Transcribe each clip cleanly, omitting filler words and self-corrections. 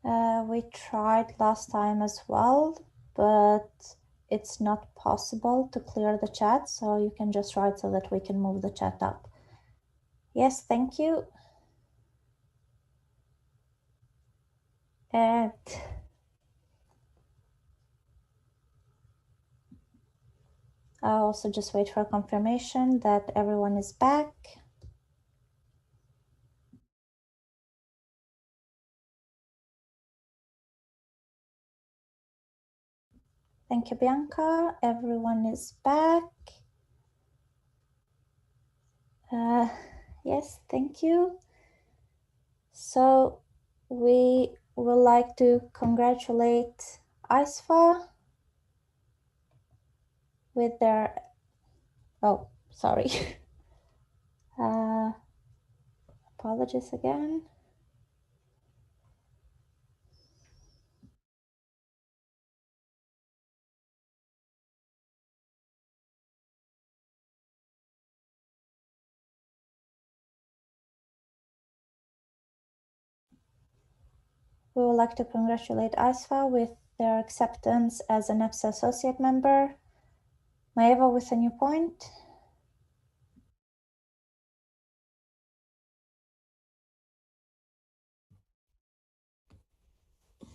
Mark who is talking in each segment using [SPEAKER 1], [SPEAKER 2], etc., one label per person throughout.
[SPEAKER 1] We tried last time as well, but it's not possible to clear the chat, so you can just write so that we can move the chat up. Yes, thank you. And I'll also just wait for confirmation that everyone is back. Thank you, Bianca. Everyone is back. Yes, thank you. So we would like to congratulate AISFA with their, oh, sorry. Apologies again. We would like to congratulate AISFA with their acceptance as an EPSA associate member. Maeva with a new point.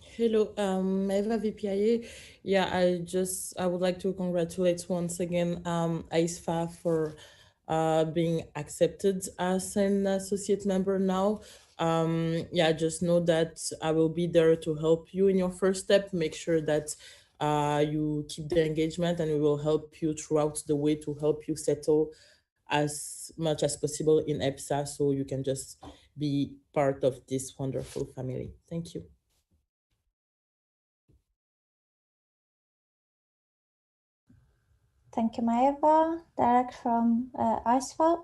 [SPEAKER 2] Hello, Eva VPIA. Yeah, I would like to congratulate once again AISFA for being accepted as an associate member now. Yeah, just know that I will be there to help you in your first step. Make sure that you keep the engagement, and we will help you throughout the way to help you settle as much as possible in EPSA, so you can just be part of this wonderful family. Thank you.
[SPEAKER 1] Thank you, Maeva. Direct from AISFA.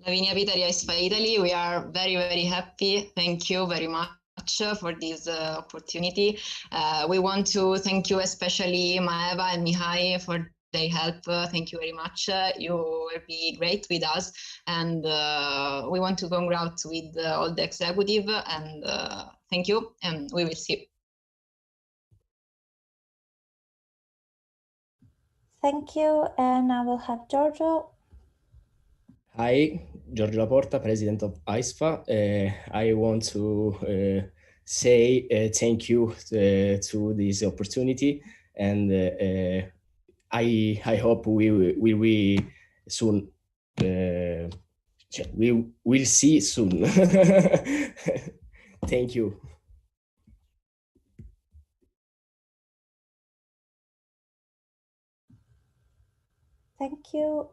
[SPEAKER 3] Lavinia Vitali, AISFA Italy. We are very, very happy. Thank you very much for this opportunity. We want to thank you especially Maeva and Mihai for their help. Thank you very much. You will be great with us, and we want to congratulate with all the executive, and thank you, and we will see.
[SPEAKER 1] Thank you, and I will have Giorgio.
[SPEAKER 4] Hi, Giorgio Laporta, President of AISFA. I want to say thank you to this opportunity, and I hope we soon we will see soon. Thank you.
[SPEAKER 1] Thank you.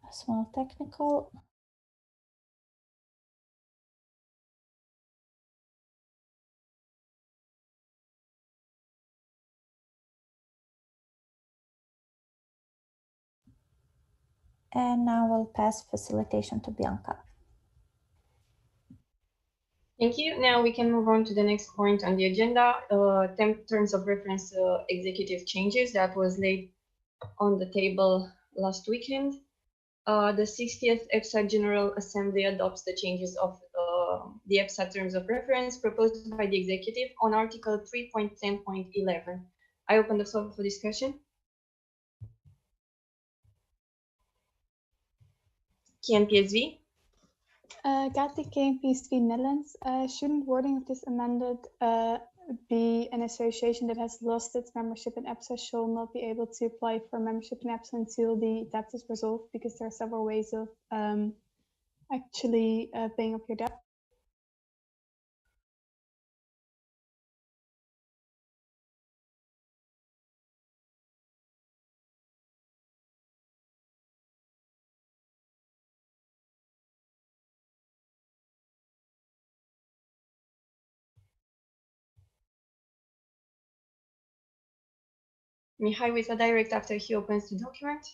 [SPEAKER 1] A small technical. And now we'll pass facilitation to Bianca.
[SPEAKER 5] Thank you. Now we can move on to the next point on the agenda, terms of reference executive changes that was laid on the table last weekend. The 60th EPSA General Assembly adopts the changes of the EPSA terms of reference proposed by the executive on Article 3.10.11. I open the floor for discussion. KNPSV.
[SPEAKER 6] Gatelijk KNPSV Netherlands. Shouldn't wording of this amended be an association that has lost its membership in EPSA shall not be able to apply for membership in EPSA until the debt is resolved, because there are several ways of actually paying off your debt.
[SPEAKER 5] Mihai with a direct after he opens the document.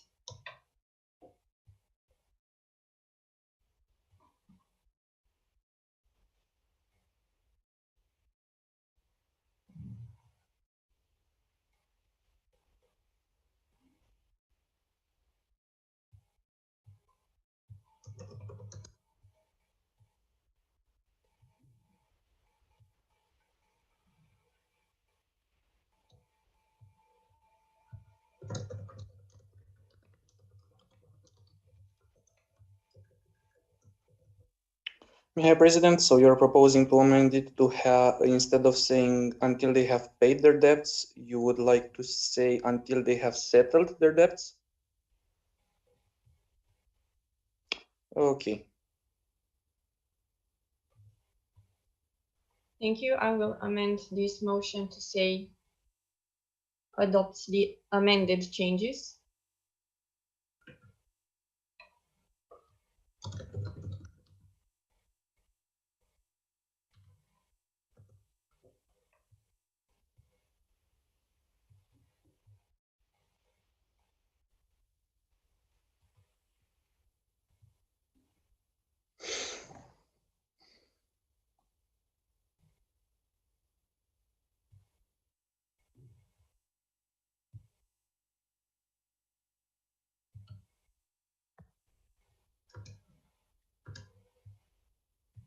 [SPEAKER 7] Herr President, so you're proposing to amend it to have, instead of saying until they have paid their debts, you would like to say until they have settled their debts? Okay.
[SPEAKER 5] Thank you. I will amend this motion to say adopts the amended changes.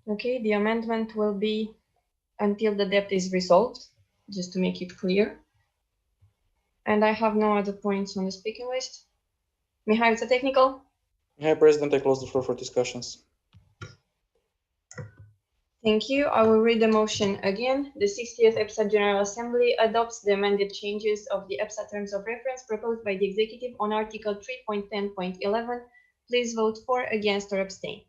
[SPEAKER 5] Okay, the amendment will be until the debt is resolved, just to make it clear. And I have no other points on the speaking list. Mihai, it's a technical.
[SPEAKER 7] Herr President, I close the floor for discussions.
[SPEAKER 5] Thank you. I will read the motion again. The 60th EPSA General Assembly adopts the amended changes of the EPSA terms of reference proposed by the Executive on Article 3.10.11. Please vote for, against, or abstain.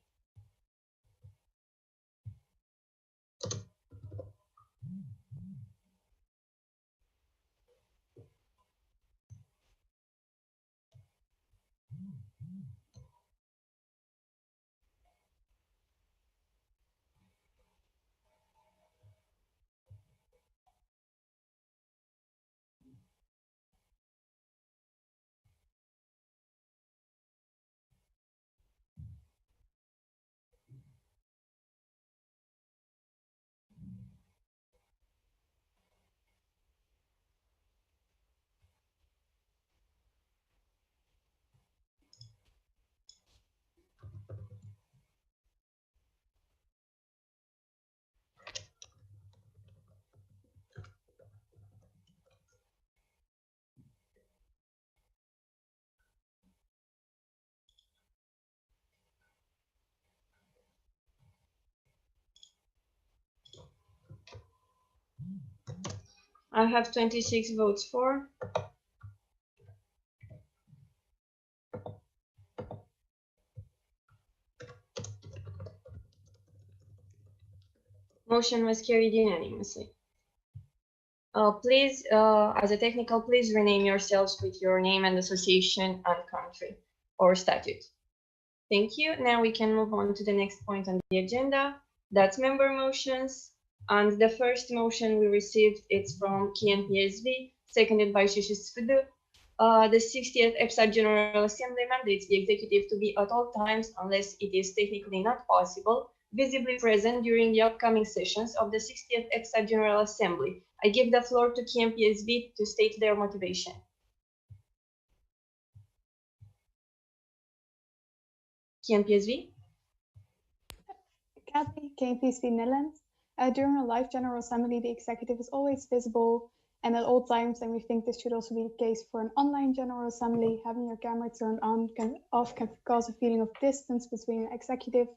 [SPEAKER 5] I have 26 votes for. Motion was carried unanimously. Please, as a technical, please rename yourselves with your name and association and country or statute. Thank you. Now we can move on to the next point on the agenda. That's member motions. And the first motion we received, it's from KNPSV, seconded by Shishisufudu. The 60th EPSA General Assembly mandates the executive to be at all times, unless it is technically not possible, visibly present during the upcoming sessions of the 60th EPSA General Assembly. I give the floor to KNPSV to state their motivation. KNPSV?
[SPEAKER 6] Kathy, KNPSV Netherlands. During a live General Assembly, the executive is always visible and at all times, and we think this should also be the case for an online General Assembly. Having your camera turned on off can cause a feeling of distance between the executive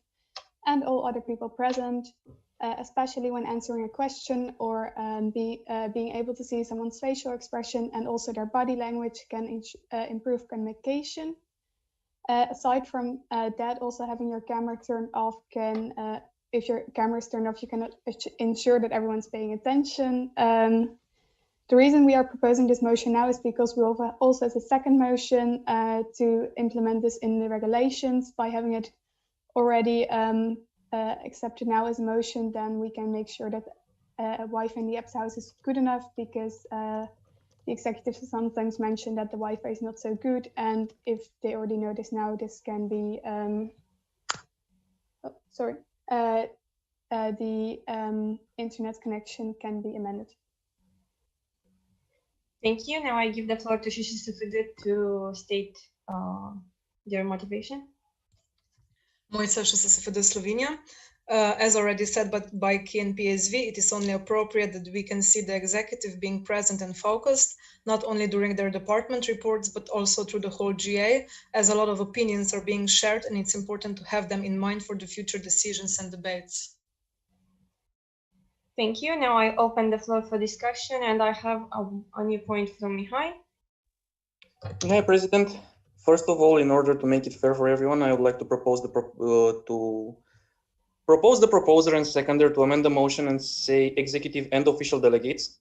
[SPEAKER 6] and all other people present, especially when answering a question or being able to see someone's facial expression and also their body language can improve communication. Aside from that, also having your camera turned off can, if your camera is turned off, you can ensure that everyone's paying attention. The reason we are proposing this motion now is because we also have a second motion to implement this in the regulations. By having it already accepted now as a motion, then we can make sure that Wi-Fi in the EPSA house is good enough, because the executives sometimes mention that the Wi-Fi is not so good, and if they already know this now, this can be the internet connection can be amended.
[SPEAKER 5] Thank you. Now I give the floor to Shishisufudu to state their motivation.
[SPEAKER 8] Mojca Shishisufudu, Slovenia. As already said by KNPSV, it is only appropriate that we can see the executive being present and focused, not only during their department reports, but also through the whole GA, as a lot of opinions are being shared, and it's important to have them in mind for the future decisions and debates.
[SPEAKER 5] Thank you. Now I open the floor for discussion, and I have a new point from Mihai.
[SPEAKER 7] Mihai, President, first of all, in order to make it fair for everyone, I would like to propose the proposer and seconder to amend the motion and say executive and official delegates,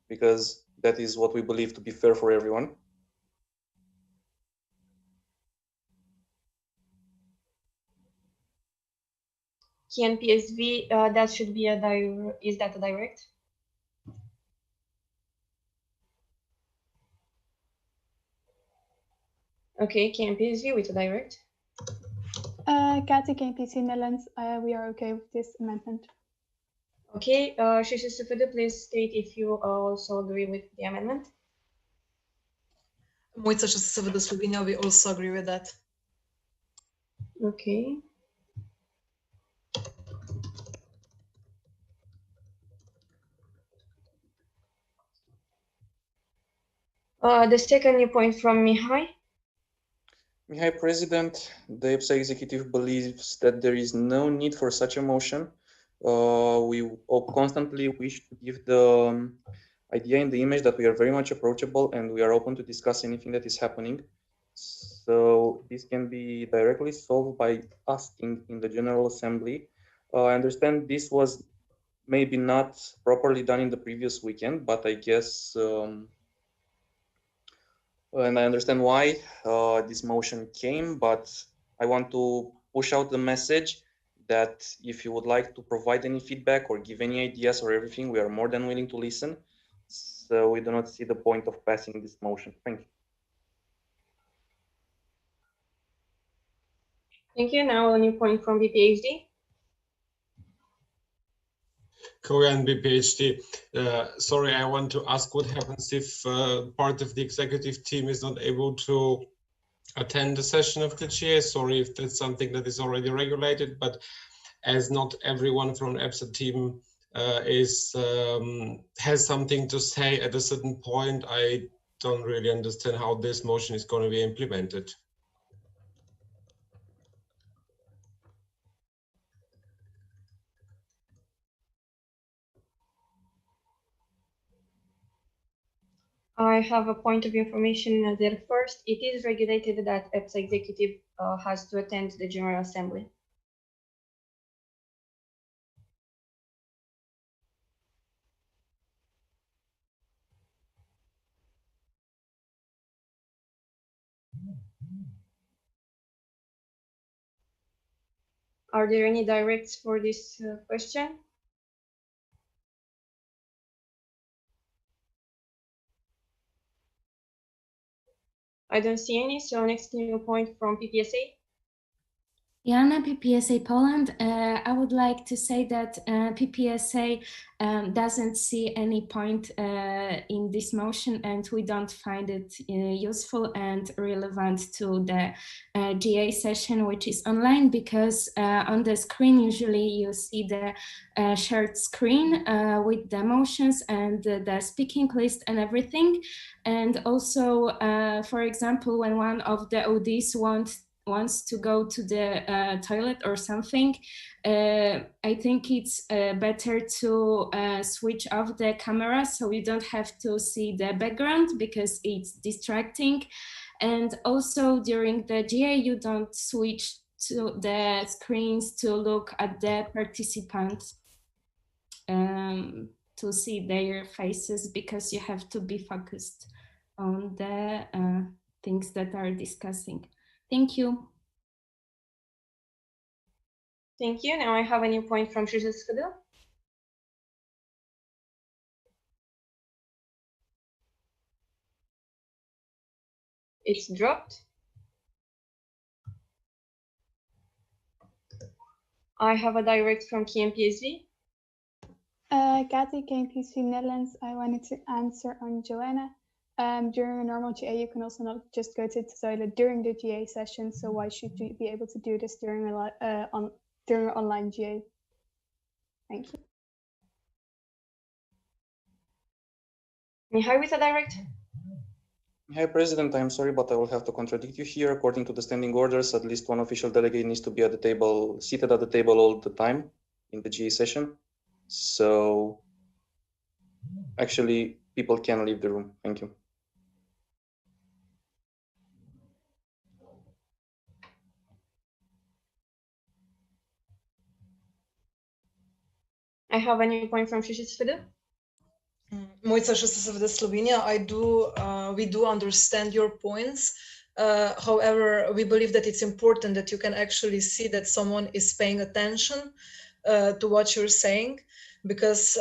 [SPEAKER 7] because that is what we believe to be fair for everyone.
[SPEAKER 5] KNPSV, that should be is that a direct? Okay, KNPSV with a direct.
[SPEAKER 6] Kati, KNPC Netherlands, we are okay with this amendment.
[SPEAKER 5] Okay, Shishisufudu, please state if you also agree with the amendment.
[SPEAKER 8] Moica Shishisufudu Slovenia, we also agree with that.
[SPEAKER 5] Okay. The second new point from Mihai.
[SPEAKER 7] Mihai, President, the EPSA executive believes that there is no need for such a motion. We constantly wish to give the idea in the image that we are very much approachable and we are open to discuss anything that is happening. So this can be directly solved by asking in the General Assembly. I understand this was maybe not properly done in the previous weekend, but I guess and I understand why this motion came, but I want to push out the message that if you would like to provide any feedback or give any ideas or everything, we are more than willing to listen. So we do not see the point of passing this motion. Thank you.
[SPEAKER 5] Thank you. Now a new point from VPHD.
[SPEAKER 9] Korean BPHD. Sorry, I want to ask what happens if part of the executive team is not able to attend the session of the GA. Sorry if that's something that is already regulated, but as not everyone from EPSA team has something to say at a certain point, I don't really understand how this motion is going to be implemented.
[SPEAKER 5] I have a point of information there first. It is regulated that EPSA executive has to attend the General Assembly. Are there any directs for this question? I don't see any, so next new point from PPSA.
[SPEAKER 10] Jana, PPSA Poland. I would like to say that PPSA doesn't see any point in this motion, and we don't find it useful and relevant to the GA session, which is online, because on the screen usually you see the shared screen with the motions and the speaking list and everything. And also, for example, when one of the ODs wants to go to the toilet or something, I think it's better to switch off the camera so you don't have to see the background because it's distracting. And also during the GA, you don't switch to the screens to look at the participants to see their faces, because you have to be focused on the things that are discussing. Thank you.
[SPEAKER 5] Thank you. Now I have a new point from Shishisufudu. It's dropped. I have a direct from KNPSV.
[SPEAKER 6] Kathy, KNPC Netherlands. I wanted to answer on Joanna. During a normal GA, you can also not just go to the toilet during the GA session. So why should you be able to do this during during online GA. Thank you.
[SPEAKER 5] Mihai with a direct.
[SPEAKER 7] Hi, President, I'm sorry, but I will have to contradict you here. According to the standing orders, at least one official delegate needs to be at the table, seated at the table all the time in the GA session. So actually, people can leave the room. Thank you.
[SPEAKER 5] I have a new point from SVD.
[SPEAKER 8] Moica SVD Slovenia, we do understand your points. However, we believe that it's important that you can actually see that someone is paying attention to what you're saying. Because,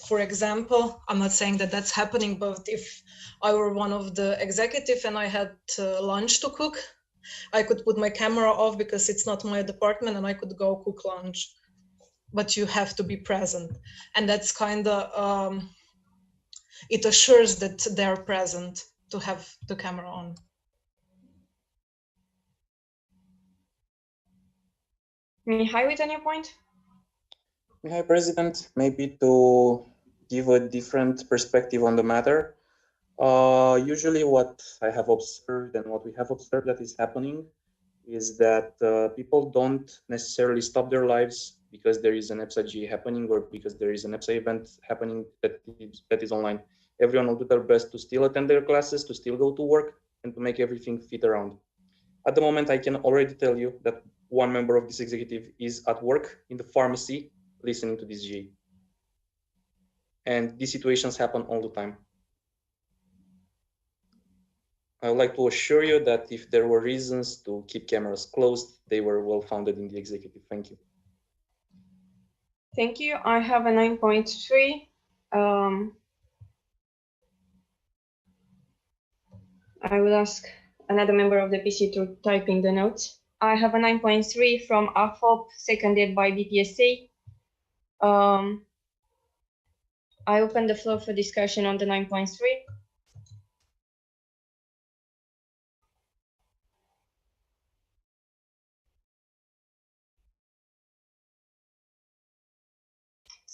[SPEAKER 8] for example, I'm not saying that that's happening, but if I were one of the executive and I had lunch to cook, I could put my camera off because it's not my department and I could go cook lunch. But you have to be present. And that's kind of, it assures that they're present to have the camera on.
[SPEAKER 5] Mihai with a new point?
[SPEAKER 7] Hi, President. Maybe to give a different perspective on the matter. Usually what I have observed and what we have observed that is happening is that people don't necessarily stop their lives because there is an EPSA GA happening or because there is an EPSA event happening that is online. Everyone will do their best to still attend their classes, to still go to work, and to make everything fit around. At the moment, I can already tell you that one member of this executive is at work in the pharmacy listening to this GA. And these situations happen all the time. I would like to assure you that if there were reasons to keep cameras closed, they were well founded in the executive. Thank you.
[SPEAKER 5] Thank you. I have a 9.3. I will ask another member of the PC to type in the notes. I have a 9.3 from AFOP, seconded by BPSA. I open the floor for discussion on the 9.3.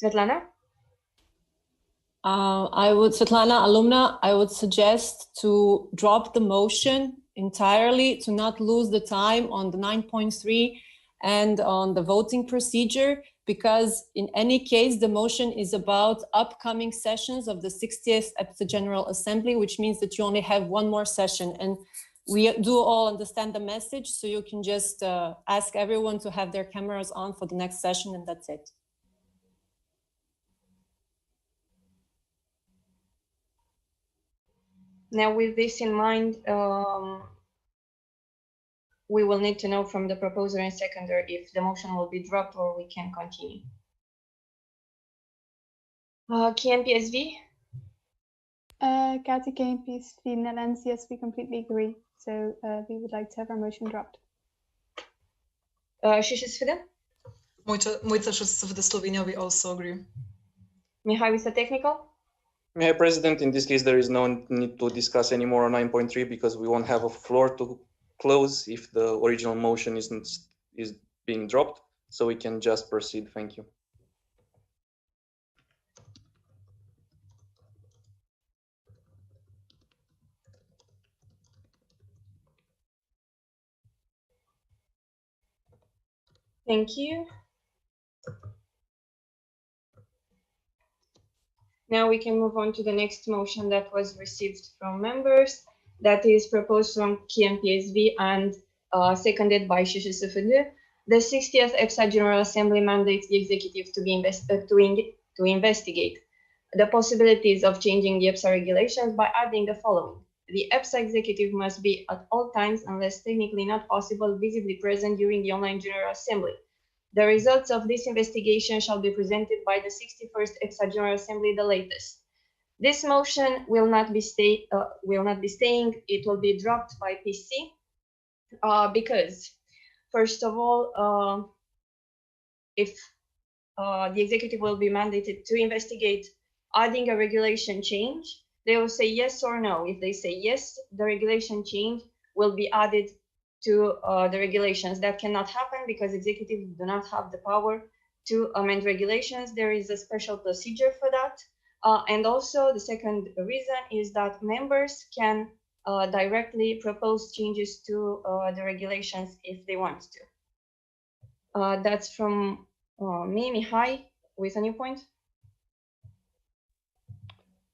[SPEAKER 5] Svetlana?
[SPEAKER 11] Svetlana, alumna, I would suggest to drop the motion entirely, to not lose the time on the 9.3 and on the voting procedure, because in any case, the motion is about upcoming sessions of the 60th EPSA General Assembly, which means that you only have one more session. And we do all understand the message, so you can just ask everyone to have their cameras on for the next session, and that's it.
[SPEAKER 5] Now, with this in mind, we will need to know from the proposer and seconder if the motion will be dropped or we can continue. KNPSV?
[SPEAKER 6] Kati KNPSV Netherlands, yes, we completely agree. So we would like to have our motion dropped.
[SPEAKER 5] SVD?
[SPEAKER 8] Moica SVD Slovenia, we also agree.
[SPEAKER 5] Mihai with the technical?
[SPEAKER 7] Mr. President, in this case, there is no need to discuss anymore on 9.3 because we won't have a floor to close if the original motion is being dropped. So we can just proceed. Thank you.
[SPEAKER 5] Thank you. Now we can move on to the next motion that was received from members. That is proposed from KNPSV and seconded by SVD. The 60th EPSA General Assembly mandates the executive to investigate the possibilities of changing the EPSA regulations by adding the following. The EPSA executive must be at all times, unless technically not possible, visibly present during the online General Assembly. The results of this investigation shall be presented by the 61st EPSA General Assembly the latest. This motion will not be staying. It will be dropped by PC because, first of all, if the executive will be mandated to investigate adding a regulation change, they will say yes or no. If they say yes, the regulation change will be added to the regulations. That cannot happen because executives do not have the power to amend regulations. There is a special procedure for that. And also the second reason is that members can directly propose changes to the regulations if they want to. That's from me, Mihai, with a new point.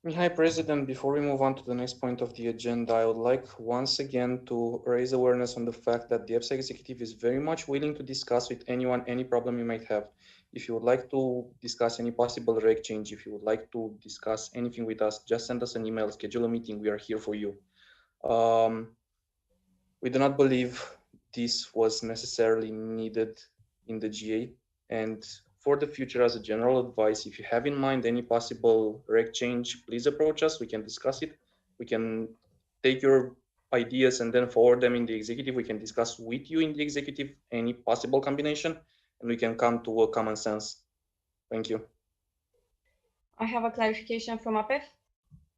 [SPEAKER 7] Mihai, President, before we move on to the next point of the agenda, I would like once again to raise awareness on the fact that the EPSA executive is very much willing to discuss with anyone any problem you might have. If you would like to discuss any possible reg change, if you would like to discuss anything with us, just send us an email, schedule a meeting. We are here for you. We do not believe this was necessarily needed in the GA, and for the future, as a general advice, if you have in mind any possible reg change, please approach us. We can discuss it. We can take your ideas and then forward them in the executive. We can discuss with you in the executive any possible combination, and we can come to a common sense. Thank you.
[SPEAKER 5] I have a clarification from APEF.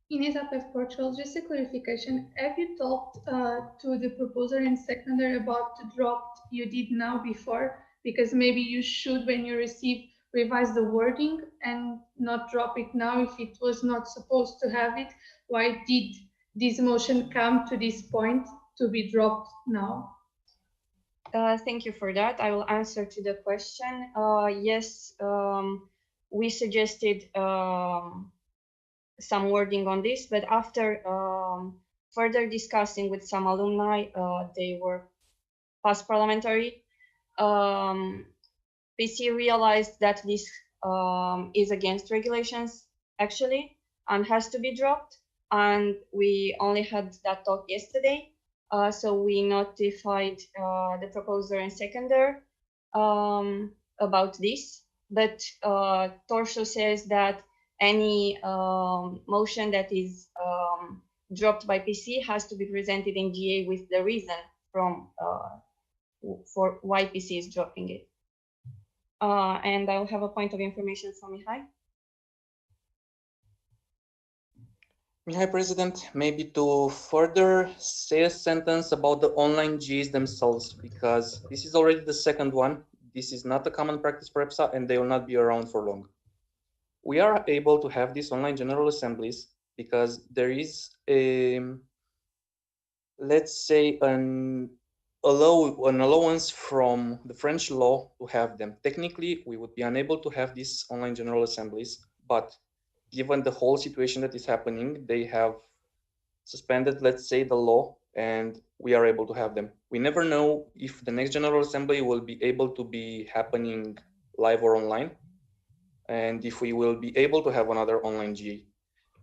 [SPEAKER 12] Ines APEF Portugal, just a clarification. Have you talked to the proposer and seconder about the drop you did now before? Because maybe you should, when you receive, revise the wording and not drop it now if it was not supposed to have it. Why did this motion come to this point to be dropped now?
[SPEAKER 5] Thank you for that. I will answer to the question. Yes, we suggested some wording on this, but after further discussing with some alumni, they were past parliamentary, PC realized that this is against regulations actually and has to be dropped. And we only had that talk yesterday. So we notified the proposer and seconder about this. But Torso says that any motion that is dropped by PC has to be presented in GA with the reason from for why PC is dropping it. And I'll have a point of information from Mihai.
[SPEAKER 7] Mihai, President, maybe to further say a sentence about the online GAs themselves, because this is already the second one. This is not a common practice for EPSA, and they will not be around for long. We are able to have these online general assemblies because there is a, let's say, an allowance from the French law to have them. Technically, we would be unable to have these online general assemblies, but given the whole situation that is happening, they have suspended, let's say, the law, and we are able to have them. We never know if the next General Assembly will be able to be happening live or online, and if we will be able to have another online GA.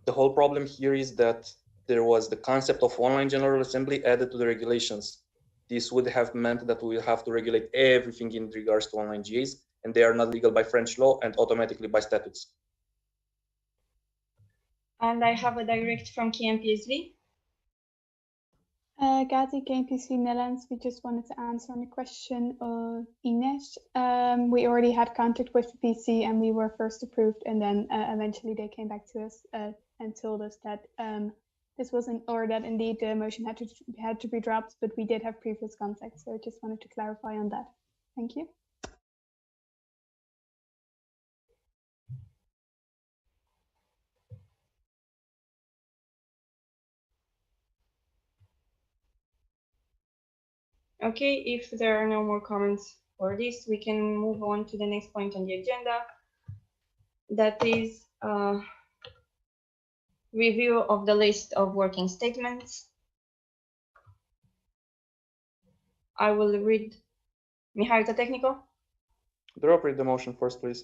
[SPEAKER 7] The whole problem here is that there was the concept of online General Assembly added to the regulations. This would have meant that we will have to regulate everything in regards to online GAs, and they are not legal by French law and automatically by statutes.
[SPEAKER 5] And I have a direct from KMPSV.
[SPEAKER 6] Gati, KMPSV Netherlands, we just wanted to answer on the question of Ines. We already had contact with the PC and we were first approved, and then eventually they came back to us and told us that this wasn't, or that indeed the motion had to be dropped, but we did have previous contact. So I just wanted to clarify on that. Thank you.
[SPEAKER 5] Okay, if there are no more comments for this, we can move on to the next point on the agenda. That is review of the list of working statements. I will read. Mihai, the technical.
[SPEAKER 7] Drop read the motion first, please.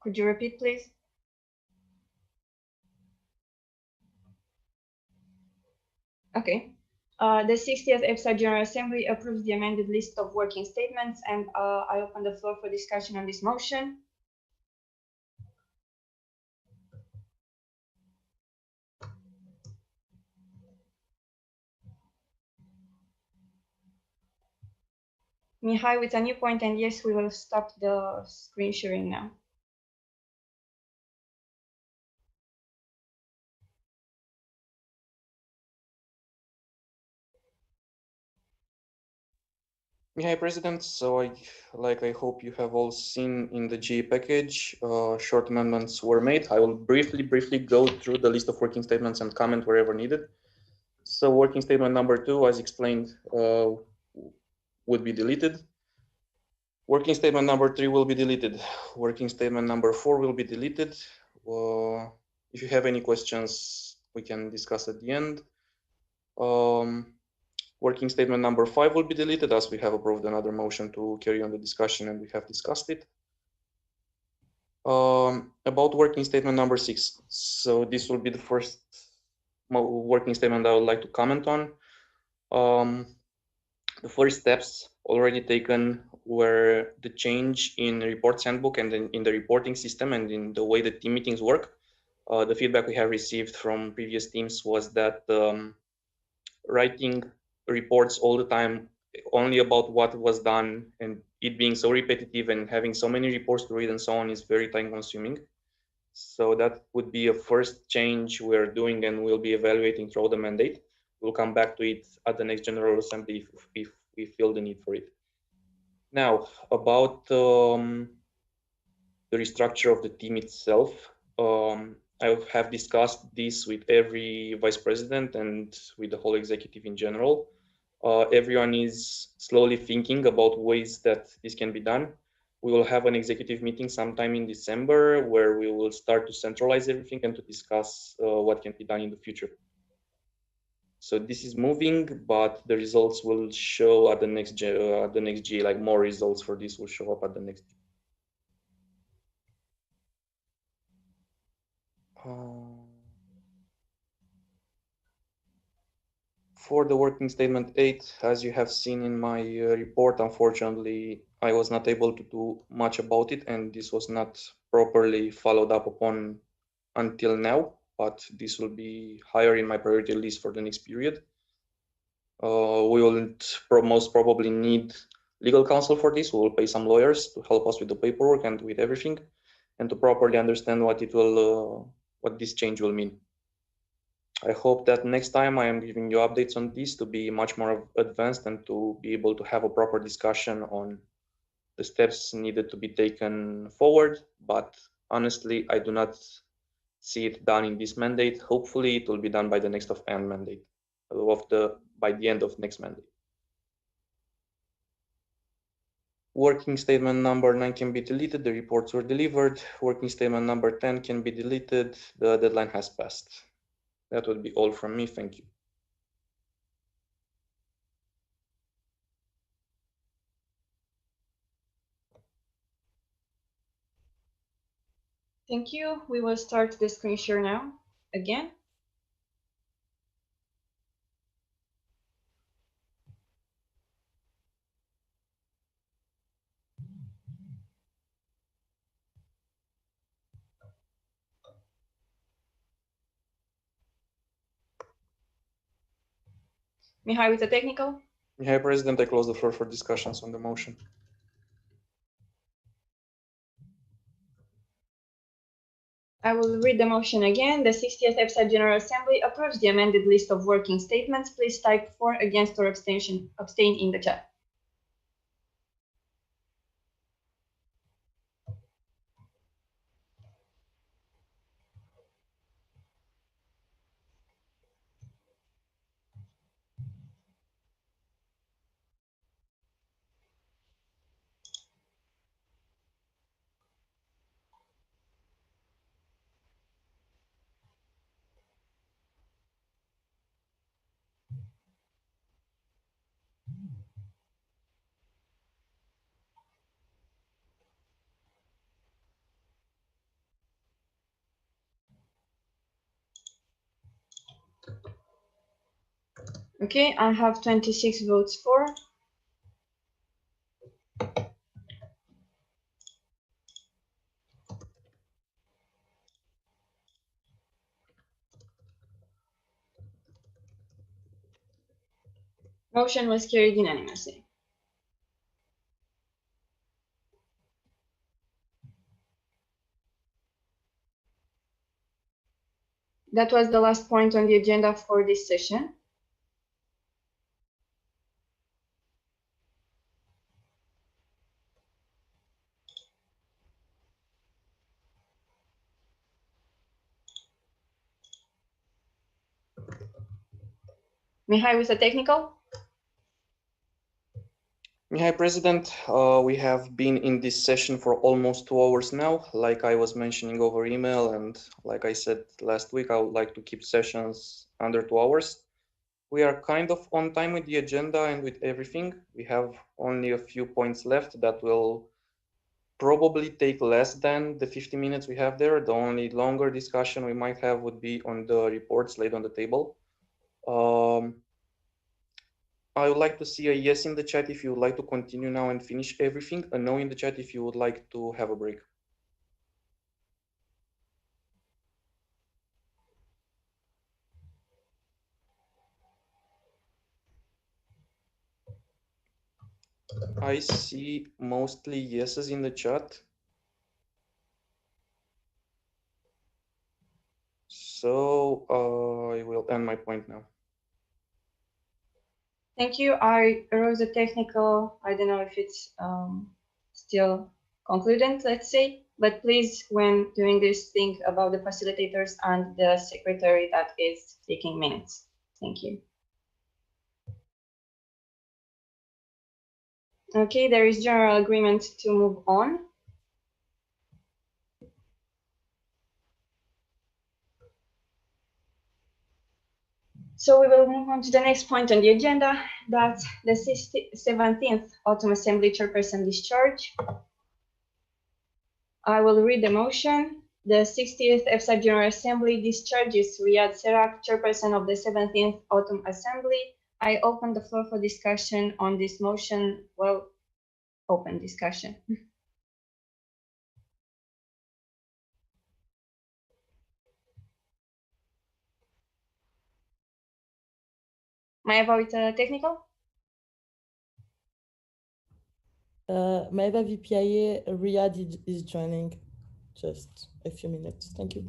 [SPEAKER 5] Could you repeat, please? Okay. The 60th EPSA General Assembly approves the amended list of working statements, and I open the floor for discussion on this motion. Mihai with a new point, and yes, we will stop the screen sharing now.
[SPEAKER 7] Mihai, President, so I hope you have all seen in the GA package, short amendments were made. I will briefly go through the list of working statements and comment wherever needed. So working statement number 2, as explained, would be deleted. Working statement number 3 will be deleted. Working statement number 4 will be deleted. If you have any questions, we can discuss at the end. Working statement number 5 will be deleted as we have approved another motion to carry on the discussion and we have discussed it. About working statement number 6. So this will be the first working statement I would like to comment on. The first steps already taken were the change in reports handbook and in the reporting system and in the way the team meetings work. The feedback we have received from previous teams was that writing reports all the time only about what was done and it being so repetitive and having so many reports to read and so on is very time consuming. So that would be a first change we're doing and we'll be evaluating throughout the mandate. We'll come back to it at the next General Assembly if we feel the need for it. Now, about the restructure of the team itself, I have discussed this with every vice president and with the whole executive in general. Everyone is slowly thinking about ways that this can be done. We will have an executive meeting sometime in December where we will start to centralize everything and to discuss what can be done in the future. So this is moving, but the results will show at the next G, like more results for this will show up at the next G. For the working statement 8, as you have seen in my report, unfortunately, I was not able to do much about it, and this was not properly followed up upon until now, but this will be higher in my priority list for the next period. We will most probably need legal counsel for this. We will pay some lawyers to help us with the paperwork and with everything, and to properly understand what it will, what this change will mean. I hope that next time I am giving you updates on this to be much more advanced and to be able to have a proper discussion on the steps needed to be taken forward. But honestly, I do not see it done in this mandate. Hopefully it will be done by the next mandate, by the end of next mandate. Working statement number 9 can be deleted. The reports were delivered. Working statement number 10 can be deleted. The deadline has passed. That would be all from me. Thank you.
[SPEAKER 5] Thank you. We will start the screen share now again. Mihai with the technical.
[SPEAKER 7] Mihai, President, I close the floor for discussions on the motion.
[SPEAKER 5] I will read the motion again. The 60th EPSA General Assembly approves the amended list of working statements. Please type for, against, or abstain in the chat. Okay, I have 26 votes for. Motion was carried unanimously. That was the last point on the agenda for this session. Mihai with the technical.
[SPEAKER 7] Mihai, President, we have been in this session for almost 2 hours now. Like I was mentioning over email, and like I said last week, I would like to keep sessions under 2 hours. We are kind of on time with the agenda and with everything. We have only a few points left that will probably take less than the 50 minutes we have there. The only longer discussion we might have would be on the reports laid on the table. I would like to see a yes in the chat if you would like to continue now and finish everything, a no in the chat if you would like to have a break. I see mostly yeses in the chat. So I will end my point now.
[SPEAKER 5] Thank you. I wrote the technical. I don't know if it's still concluded, let's say, but please, when doing this, think about the facilitators and the secretary that is taking minutes. Thank you. Okay, there is general agreement to move on. So we will move on to the next point on the agenda. That's the 17th Autumn Assembly Chairperson discharge. I will read the motion. The 60th EPSA General Assembly discharges Riyad Serak, Chairperson of the 17th Autumn Assembly. I open the floor for discussion on this motion. Well, open discussion. Maeva with technical?
[SPEAKER 2] Maeva VPIA, Riyad is joining. Just a few minutes. Thank you.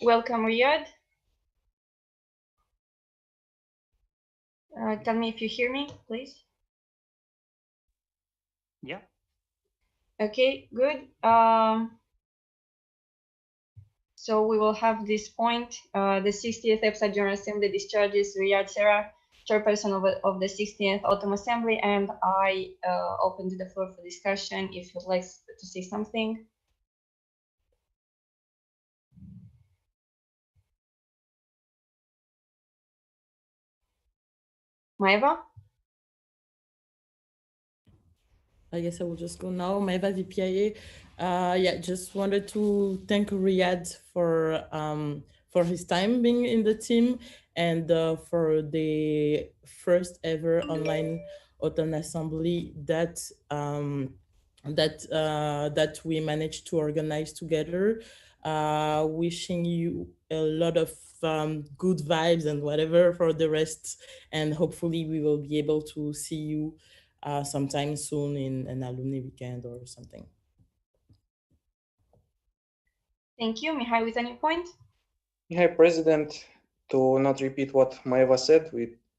[SPEAKER 5] Welcome, Riyad. Tell me if you hear me, please.
[SPEAKER 13] Yeah.
[SPEAKER 5] Okay, good. So we will have this point. The 60th EPSA General Assembly discharges Riyad Serak, Chairperson of the 60th Autumn Assembly, and I open the floor for discussion if you'd like to say something. Maeva?
[SPEAKER 2] I guess I will just go now. Maeva VPIA. Yeah, just wanted to thank Riyad for his time being in the team and for the first ever online Autumn Assembly that that we managed to organize together. Wishing you a lot of good vibes and whatever for the rest, and hopefully we will be able to see you sometime soon in an alumni weekend or something.
[SPEAKER 5] Thank you. Mihai, with any point?
[SPEAKER 7] Mihai, President, to not repeat what Maeva said,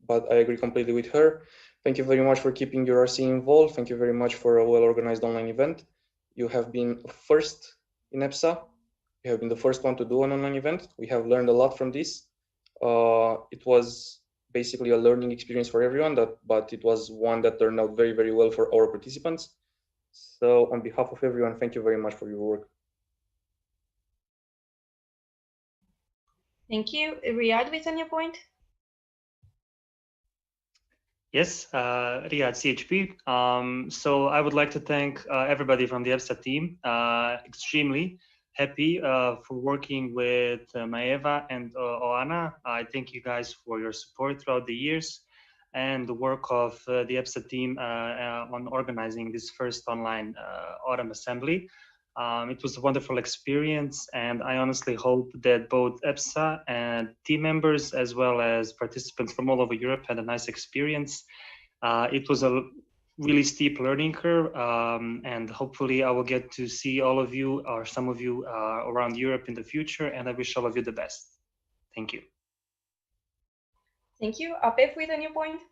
[SPEAKER 7] but I agree completely with her. Thank you very much for keeping your RC involved. Thank you very much for a well-organized online event. You have been first in EPSA. You have been the first one to do an online event. We have learned a lot from this. It was basically a learning experience for everyone, but it was one that turned out very, very well for our participants. So on behalf of everyone, thank you very much for your work.
[SPEAKER 5] Thank you. Riyad, with any point?
[SPEAKER 13] Yes, Riyad, CHP. So I would like to thank everybody from the EPSA team. Extremely happy for working with Maeva and Oana. I thank you guys for your support throughout the years and the work of the EPSA team on organizing this first online Autumn Assembly. It was a wonderful experience, and I honestly hope that both EPSA and team members, as well as participants from all over Europe, had a nice experience. It was a really steep learning curve, and hopefully I will get to see all of you or some of you around Europe in the future, and I wish all of you the best. Thank you.
[SPEAKER 5] Thank you. APEF with a new point.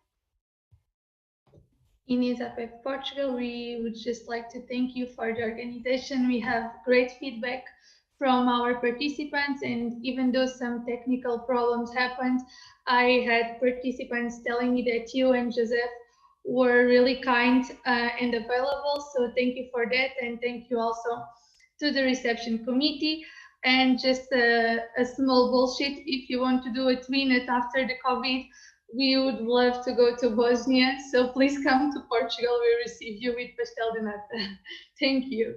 [SPEAKER 12] In APEF Portugal, we would just like to thank you for the organization. We have great feedback from our participants, and even though some technical problems happened, I had participants telling me that you and Joseph were really kind and available. So thank you for that, and thank you also to the reception committee. And just a small bullshit, if you want to do a tweenet after the COVID, we would love to go to Bosnia, so please come to Portugal. We receive you with pastel de nata. Thank you.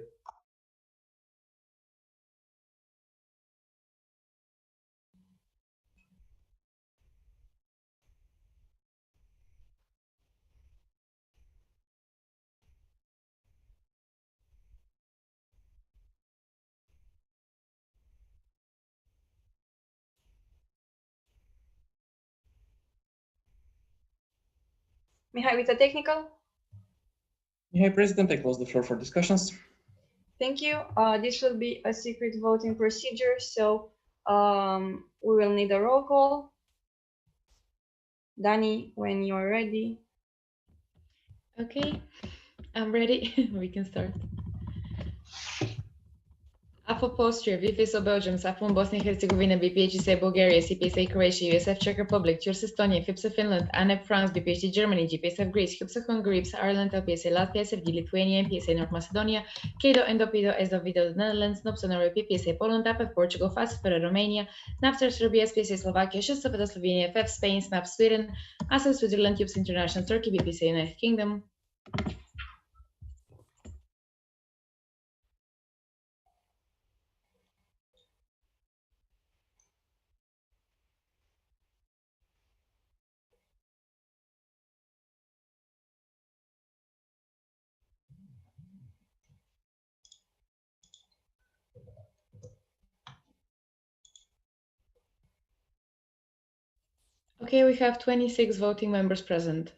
[SPEAKER 5] Mihai with the technical.
[SPEAKER 7] Mihai, President, I close the floor for discussions.
[SPEAKER 5] Thank you. This will be a secret voting procedure, so we will need a roll call. Dani, when you are ready.
[SPEAKER 14] Okay, I'm ready. We can start. AFO Austria, VIII Belgium, SAFON Bosnia and Herzegovina, BPHC Bulgaria, CPSA Croatia, USF Czech Republic, TURS Estonia, FIPSA Finland, ANEP France, BPHC Germany, GPSF Greece, HIPSA Hungary, IPSA Ireland, LPSA Latvia, SFD Lithuania, MPSA North Macedonia, CADO, ENDOPIDO, ESDO, the Netherlands, NOPS, Honorary, PPSA Poland, APEF Portugal, FASFERA Romania, NAFTA Serbia, SPSA Slovakia, SHISTOPEDA Slovenia, FF Spain, SNAP Sweden, ASA Switzerland, UPS International Turkey, BPSA United Kingdom. Okay, we have 26 voting members present.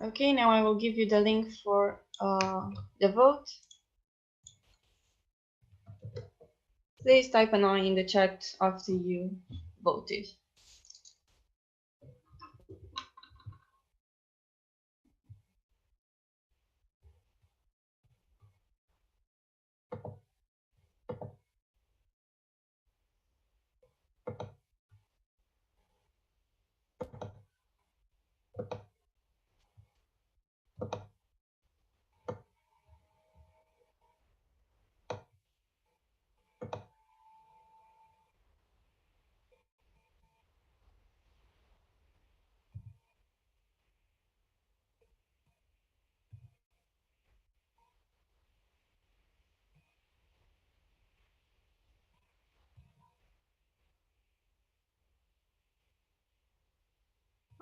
[SPEAKER 5] Okay, now I will give you the link for the vote. Please type an I in the chat after you voted.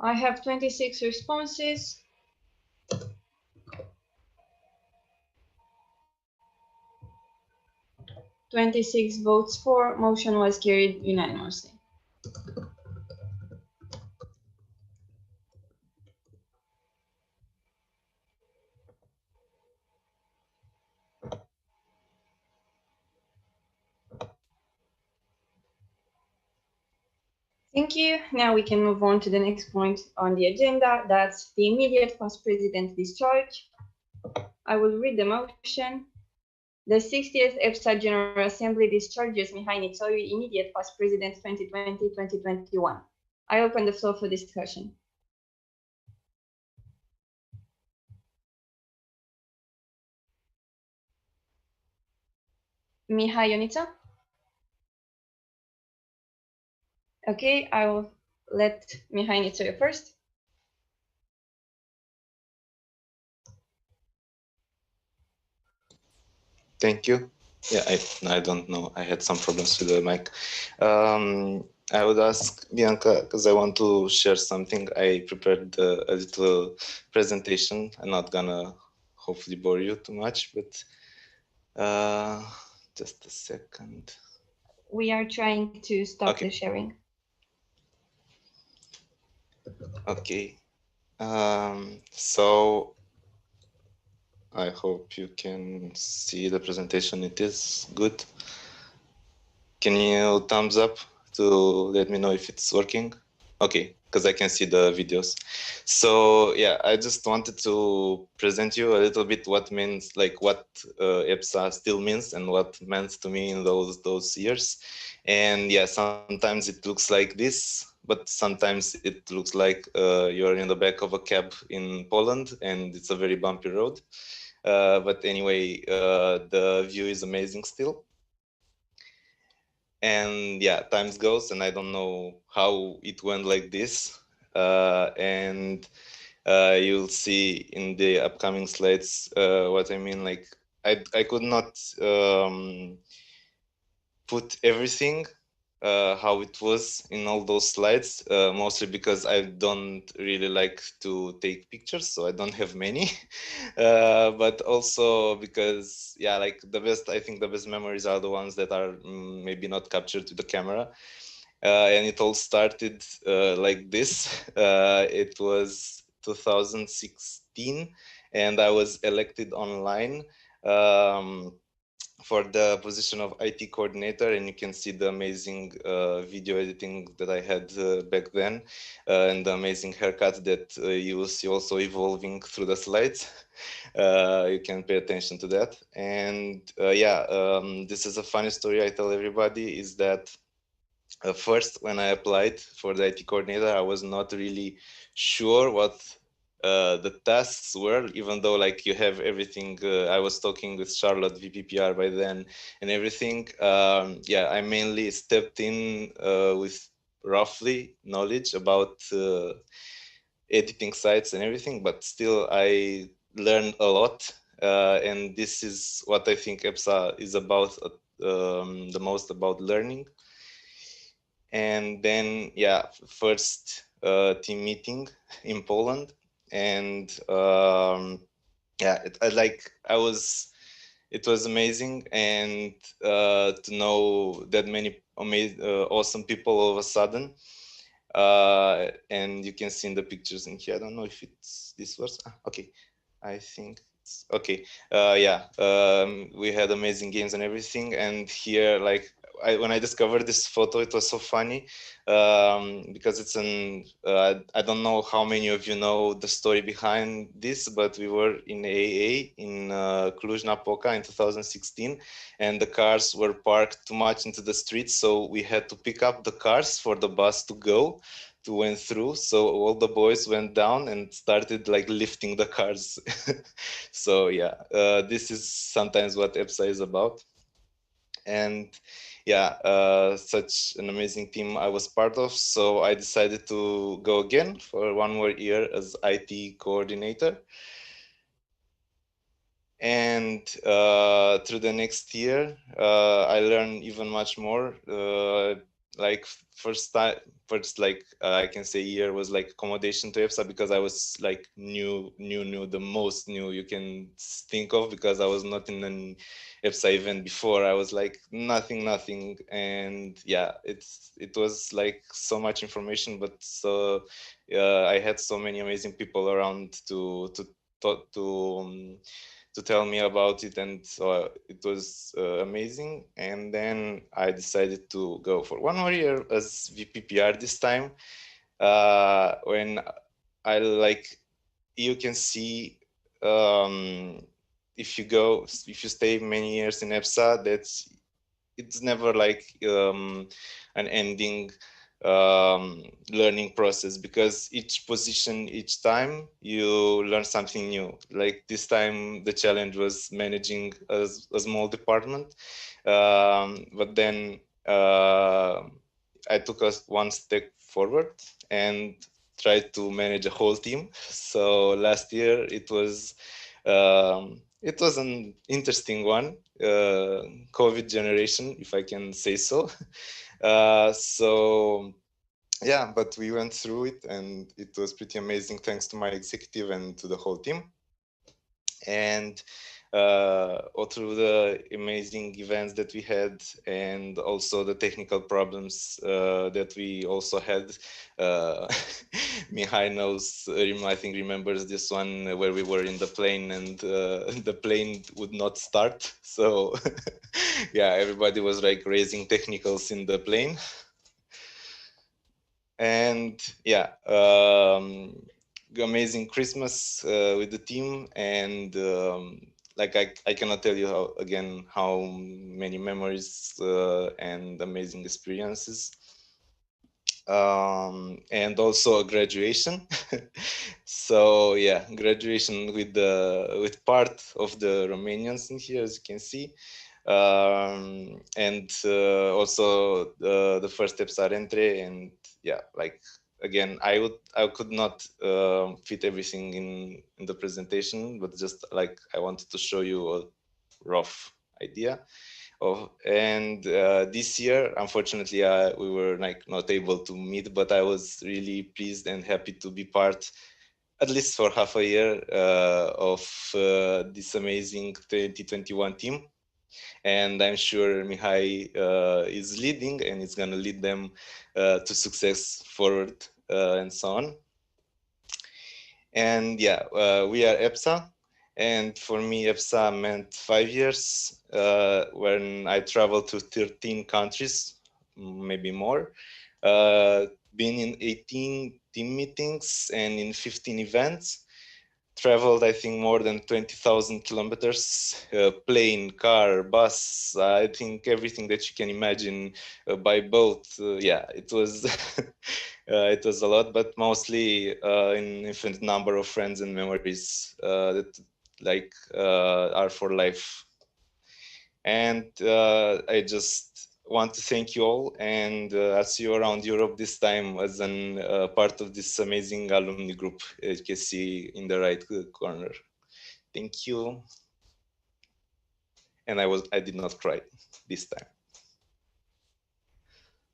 [SPEAKER 5] I have 26 responses. "26 votes for," motion was carried unanimously. Thank you. Now we can move on to the next point on the agenda. That's the immediate past president discharge. I will read the motion. The 60th EPSA General Assembly discharges Mihai Nițoiu, immediate past president 2020-2021. I open the floor for discussion. Mihai Ionita? Okay, I will let Mihai Ionita go first.
[SPEAKER 15] Thank you. Yeah, I don't know. I had some problems with the mic. I would ask Bianca, because I want to share something. I prepared a little presentation. I'm not gonna hopefully bore you too much, but just a second.
[SPEAKER 5] We are trying to stop the sharing.
[SPEAKER 15] Okay. So I hope you can see the presentation. It is good. Can you thumbs up to let me know if it's working? Okay, because I can see the videos. So yeah, I just wanted to present you a little bit what means, like what EPSA still means and what meant to me in those years. And yeah, sometimes it looks like this, but sometimes it looks like you're in the back of a cab in Poland and it's a very bumpy road. But anyway, the view is amazing still. And yeah, times goes and I don't know how it went like this. And you'll see in the upcoming slides what I mean. Like I could not put everything how it was in all those slides, mostly because I don't really like to take pictures, so I don't have many. But also because, yeah, like I think the best memories are the ones that are maybe not captured to the camera. And it all started like this. It was 2016, and I was elected online for the position of IT coordinator, and you can see the amazing video editing that I had back then, and the amazing haircut that you will see also evolving through the slides. You can pay attention to that. And yeah, this is a funny story I tell everybody, is that first, when I applied for the IT coordinator, I was not really sure what the tasks were, even though like you have everything. I was talking with Charlotte, VPPR by then, and everything. Yeah, I mainly stepped in with roughly knowledge about editing sites and everything, but still I learned a lot. And this is what I think EPSA is about, the most about learning. And then, yeah, first team meeting in Poland, and yeah, it was amazing, and to know that many amazing, awesome people all of a sudden. And you can see in the pictures in here. I don't know if this works. Okay, I think it's okay. Yeah, we had amazing games and everything, and here, like, when I discovered this photo, it was so funny because it's I don't know how many of you know the story behind this, but we were in AA in Cluj-Napoca in 2016, and the cars were parked too much into the streets, so we had to pick up the cars for the bus to went through. So all the boys went down and started like lifting the cars. So yeah, this is sometimes what EPSA is about. And yeah, such an amazing team I was part of. So I decided to go again for one more year as IT coordinator. And through the next year, I learned even much more. Like first like I can say year was like accommodation to EPSA, because I was like new, the most new you can think of, because I was not in an EPSA event before. I was like nothing, and yeah, it was like so much information, but so I had so many amazing people around to tell me about it, and so it was amazing. And then I decided to go for one more year as VPPR this time, when I you can see if you stay many years in EPSA, it's never like an ending learning process, because each position, each time you learn something new. Like this time the challenge was managing a small department, but then I took us one step forward and tried to manage a whole team. So last year it was an interesting one, COVID generation, if I can say so. So yeah, but we went through it and it was pretty amazing, thanks to my executive and to the whole team. And all through the amazing events that we had, and also the technical problems that we also had. Mihai knows, I think remembers this one where we were in the plane and the plane would not start. So yeah, everybody was like raising technicals in the plane. And yeah, amazing Christmas with the team, and like I cannot tell you how many memories and amazing experiences, and also a graduation. So yeah, graduation with part of the Romanians in here, as you can see. And also the first EPSA Rentre, and yeah, like again, I could not fit everything in the presentation, but just like I wanted to show you a rough idea of. And this year, unfortunately, we were like not able to meet, but I was really pleased and happy to be part, at least for half a year, of this amazing 2021 team. And I'm sure Mihai is leading and is going to lead them to success forward and so on. And yeah, we are EPSA. And for me, EPSA meant 5 years when I traveled to 13 countries, maybe more. Been in 18 team meetings and in 15 events. Traveled, I think, more than 20,000 kilometers, plane, car, bus, I think everything that you can imagine, by boat. Yeah, it was it was a lot, but mostly an infinite number of friends and memories that like are for life. And I just want to thank you all, and I'll see you around Europe this time as an part of this amazing alumni group, as you can see in the right corner. Thank you. And I did not cry this time.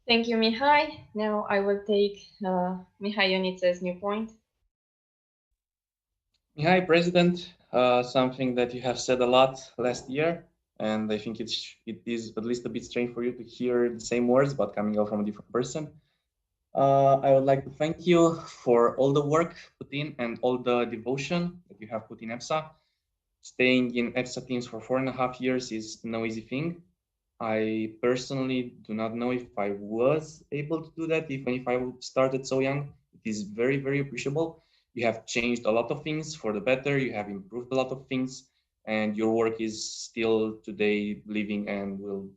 [SPEAKER 5] Thank you, Mihai. Now I will take Mihai Ionițe's new point.
[SPEAKER 7] Mihai, President, something that you have said a lot last year, and I think it is at least a bit strange for you to hear the same words, but coming out from a different person. I would like to thank you for all the work put in and all the devotion that you have put in EPSA. Staying in EPSA teams for 4.5 years is no easy thing. I personally do not know if I was able to do that, even if I started so young. It is very, very appreciable. You have changed a lot of things for the better. You have improved a lot of things, and your work is still today living and will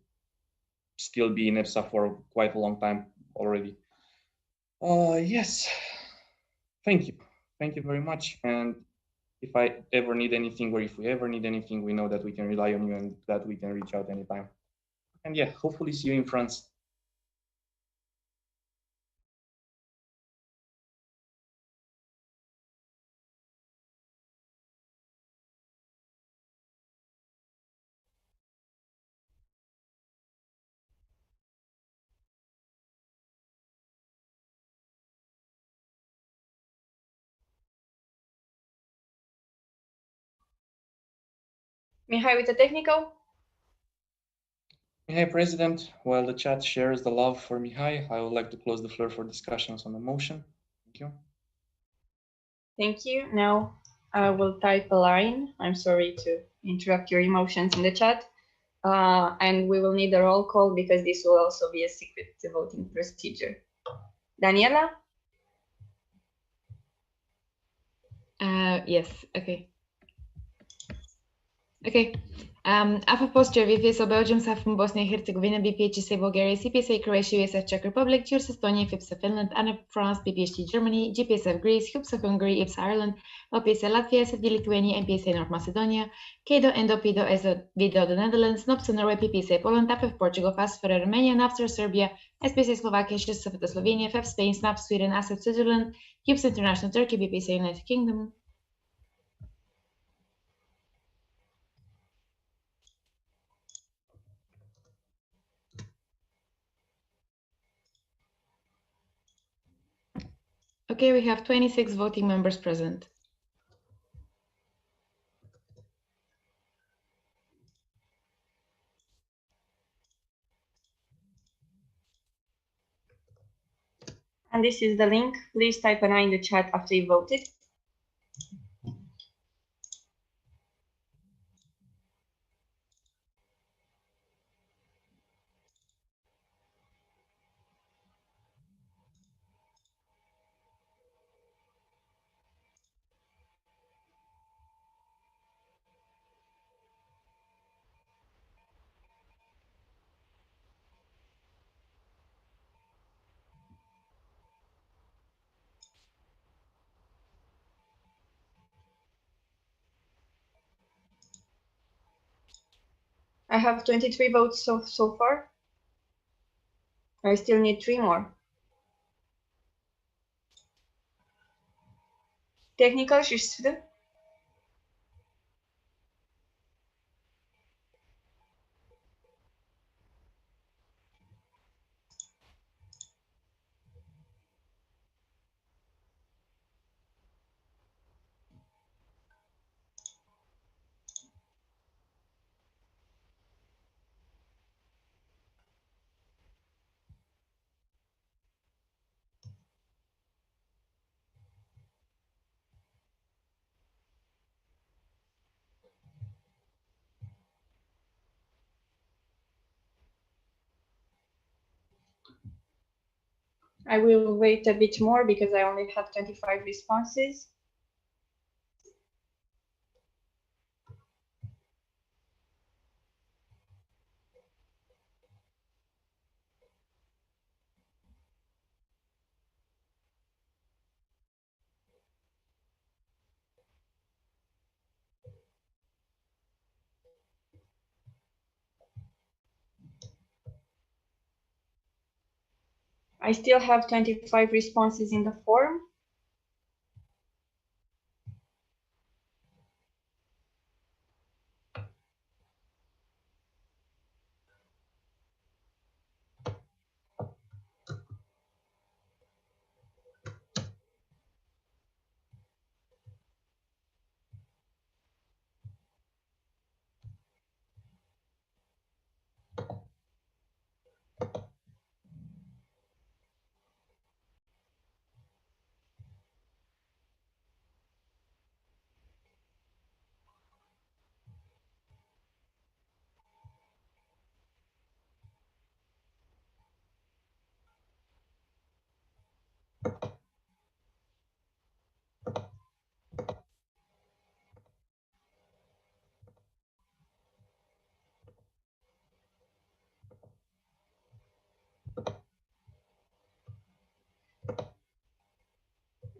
[SPEAKER 7] still be in EPSA for quite a long time already. Yes, thank you. Thank you very much. And if I ever need anything, or if we ever need anything, we know that we can rely on you and that we can reach out anytime. And yeah, hopefully see you in France.
[SPEAKER 5] Mihai with the technical.
[SPEAKER 7] Mihai, President, while the chat shares the love for Mihai, I would like to close the floor for discussions on the motion. Thank you.
[SPEAKER 5] Thank you. Now I will type a line. I'm sorry to interrupt your emotions in the chat. And we will need a roll call because this will also be a secret voting procedure. Daniela?
[SPEAKER 14] Yes, okay. Okay. AFA posture VIII Belgium, Saffron, Bosnia and Herzegovina, BPHSA Bulgaria, CPSA Croatia, USF Czech Republic, TIRS Estonia, EPSA Finland, ANEP France, BPHT Germany, GPSF Greece, HUPSA Hungary, EPSA Ireland, LPSA Latvia, SFD Lithuania, MPSA North Macedonia, KEDO, ENDO, PIDO, ESO, VIDO the Netherlands, NOPSA Norway, PPSA Poland, AFF Portugal, FASFER Romania, NAFSA Serbia, SPSA Slovakia, SHSFT Slovenia, FF Spain, SNAP Sweden, ASEP Switzerland, HUPSA International Turkey, BPSA United Kingdom. Okay, we have 26 voting members present.
[SPEAKER 5] And this is the link. Please type an I in the chat after you voted. I have 23 votes so far. I still need 3 more. Technical şişti. I will wait a bit more because I only have 25 responses. I still have 25 responses in the form.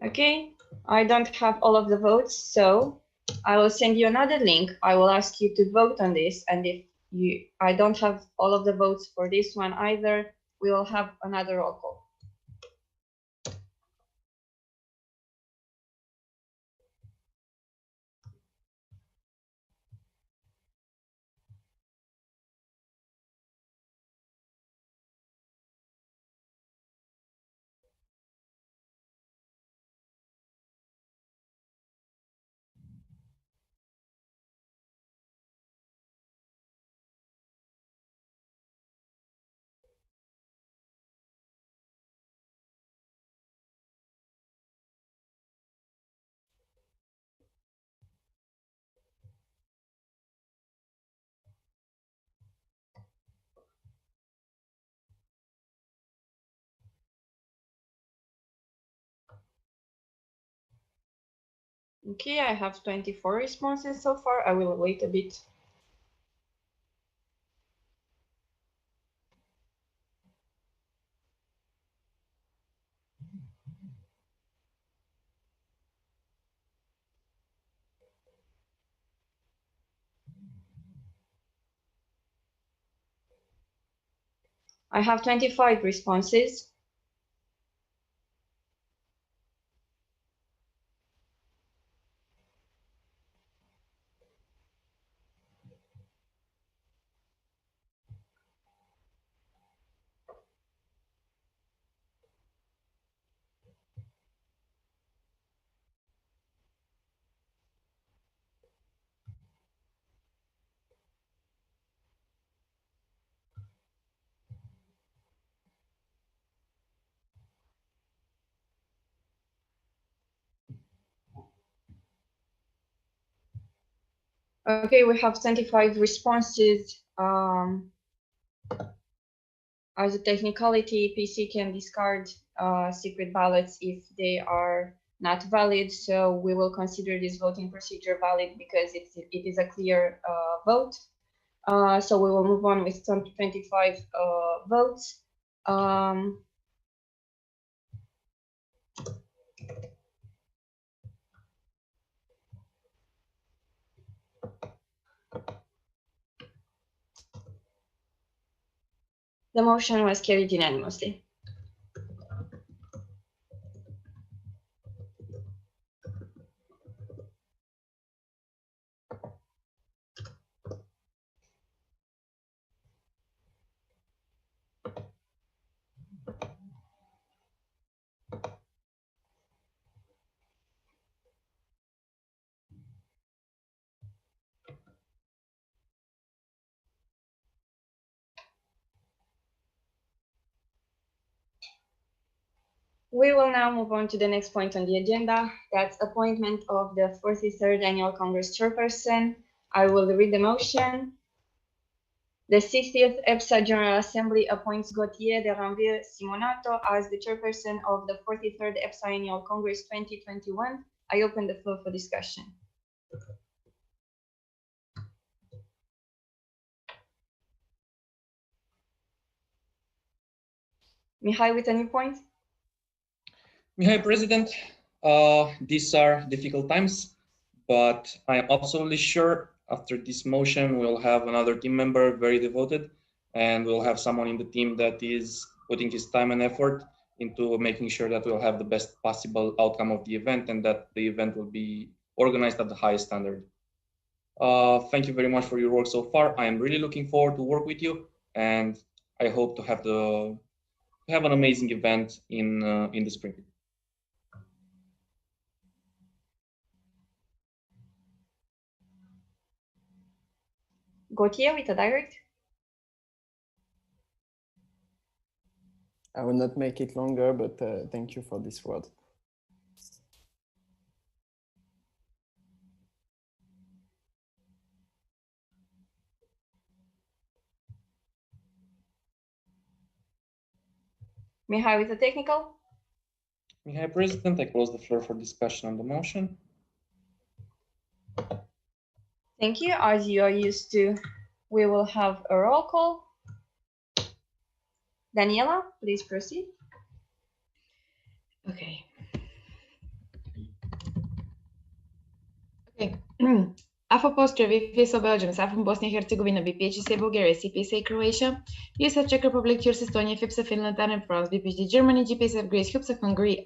[SPEAKER 5] Okay, I don't have all of the votes, so I will send you another link. I will ask you to vote on this, and if I don't have all of the votes for this one either, we will have another roll call. Okay, I have 24 responses so far. I will wait a bit. I have 25 responses. Okay, we have 25 responses. As a technicality, PC can discard secret ballots if they are not valid. So we will consider this voting procedure valid because it is a clear vote. So we will move on with 25 votes. The motion was carried unanimously. We will now move on to the next point on the agenda. That's appointment of the 43rd Annual Congress Chairperson. I will read the motion. The 60th EPSA General Assembly appoints Gauthier de Ranville Simonato as the Chairperson of the 43rd EPSA Annual Congress 2021. I open the floor for discussion. Mihai, with any point?
[SPEAKER 7] Mihai, President, these are difficult times, but I am absolutely sure after this motion, we'll have another team member very devoted, and we'll have someone in the team that is putting his time and effort into making sure that we'll have the best possible outcome of the event and that the event will be organized at the highest standard. Thank you very much for your work so far. I am really looking forward to work with you, and I hope to have an amazing event in the spring.
[SPEAKER 5] Gauthier with a direct.
[SPEAKER 16] I will not make it longer, but thank you for this word.
[SPEAKER 5] Mihai with a technical.
[SPEAKER 7] Mihai, President, I close the floor for discussion on the motion.
[SPEAKER 5] Thank you. As you are used to, we will have a roll call. Daniela, please proceed.
[SPEAKER 14] Okay. Okay. AFA Austria, VIII Belgium, SAFM Bosnia Herzegovina, BPHSA Bulgaria, CPSA Croatia, USF Czech Republic, TURS Estonia, EPSA Finland, and France, BPHD Germany, GPSF Greece, EPSA Hungary,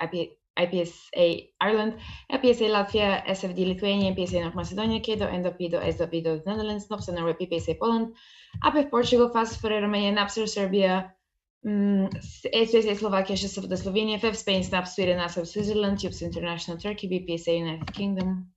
[SPEAKER 14] IPSA Ireland, EPSA Latvia, SFD Lithuania, EPSA North Macedonia, CEDO, ENDO, SDO, Netherlands, NOPS, Honorary, PPSA Poland, APF Portugal, FAS for Romania, NAPSR Serbia, HSA Slovakia, SHSFD Slovenia, FF Spain, SNAP Sweden, ASAP Switzerland, TUPS International Turkey, BPSA United Kingdom.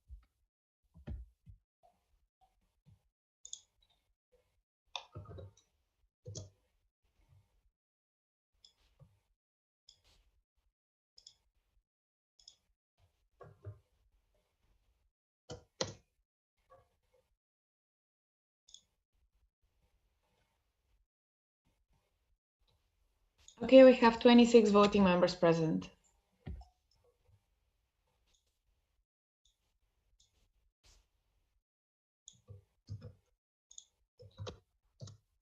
[SPEAKER 14] Okay, we have 26 voting members present.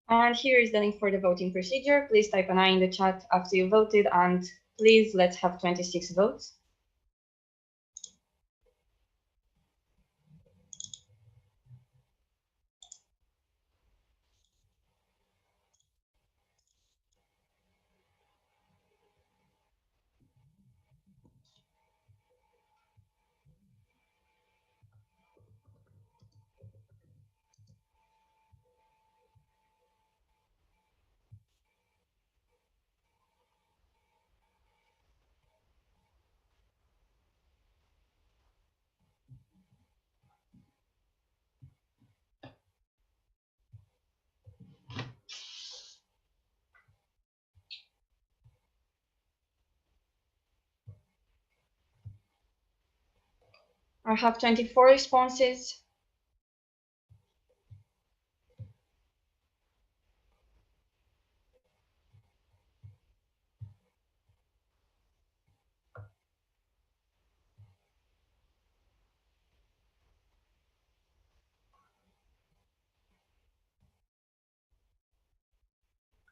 [SPEAKER 5] And here is the link for the voting procedure. Please type an I in the chat after you voted and Please, let's have 26 votes. I have 24 responses.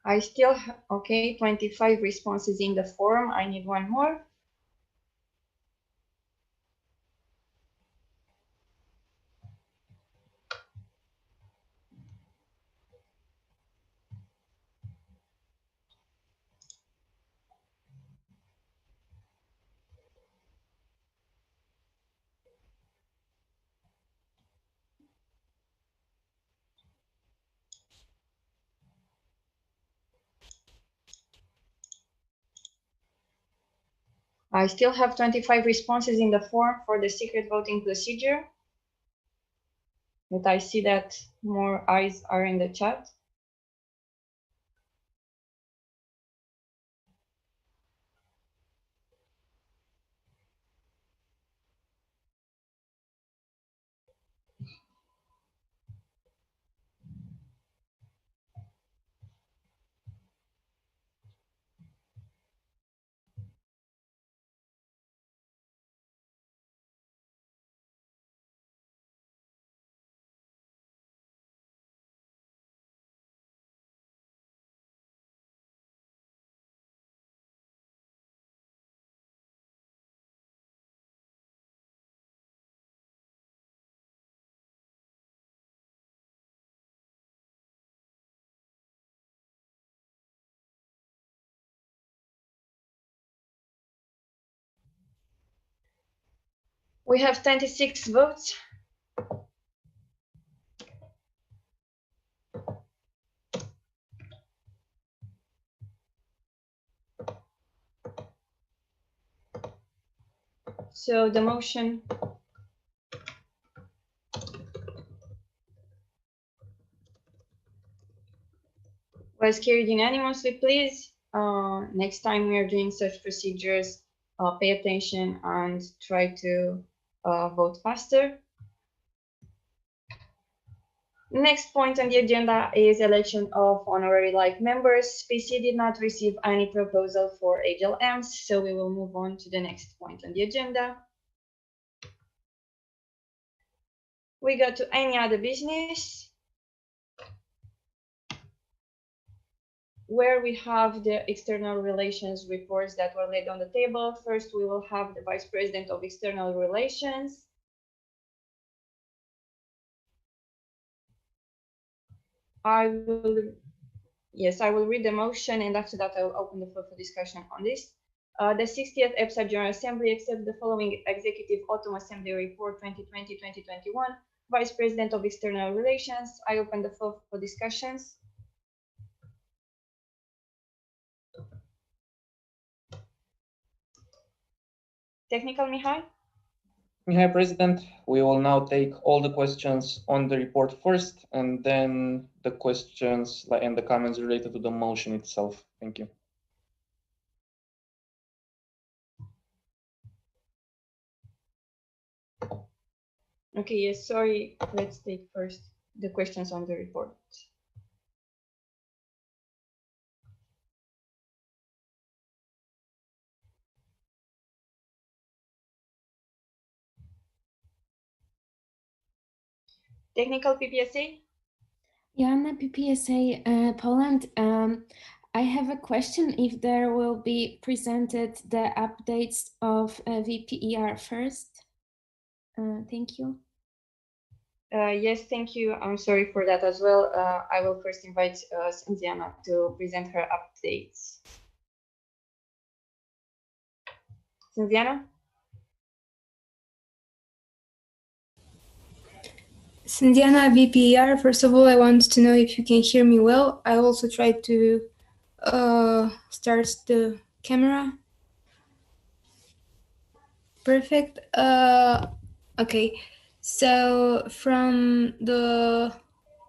[SPEAKER 5] I still have, okay, 25 responses in the forum. I need one more. I still have 25 responses in the form for the secret voting procedure. But I see that more eyes are in the chat. We have 26 votes. So the motion was carried unanimously. Please, next time we are doing such procedures, pay attention and try to vote faster. Next point on the agenda is election of honorary like members. PC did not receive any proposal for HLMs, so we will move on to the next point on the agenda. We go to any other business, where we have the external relations reports that were laid on the table. First, we will have the Vice President of External Relations. I will read the motion, and after that I will open the floor for discussion on this. The 60th EPSA General Assembly accepts the following Executive Autumn Assembly Report 2020-2021, Vice President of External Relations. I open the floor for discussions. Technical, Mihai?
[SPEAKER 7] Mihai, President, we will now take all the questions on the report first, and then the questions and the comments related to the motion itself. Thank you.
[SPEAKER 5] Okay, yes, sorry. Let's take first the questions on the report. Technical PPSA?
[SPEAKER 10] Joanna, PPSA Poland. I have a question if there will be presented the updates of VPER first. Thank you.
[SPEAKER 5] Yes, thank you. I'm sorry for that as well. I will first invite Sandiana to present her updates. Sandiana?
[SPEAKER 17] Sandiana, VPER, first of all, I want to know if you can hear me well. I also tried to start the camera. Perfect. Okay, so from the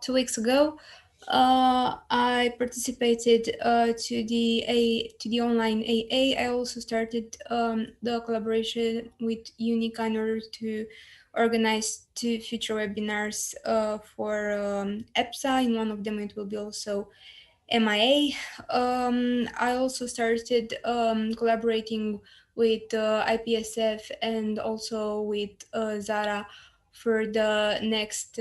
[SPEAKER 17] 2 weeks ago, I participated to the online AA. I also started the collaboration with Unica in order to organize 2 future webinars for EPSA. In one of them, it will be also MIA. I also started collaborating with IPSF and also with Zara for the next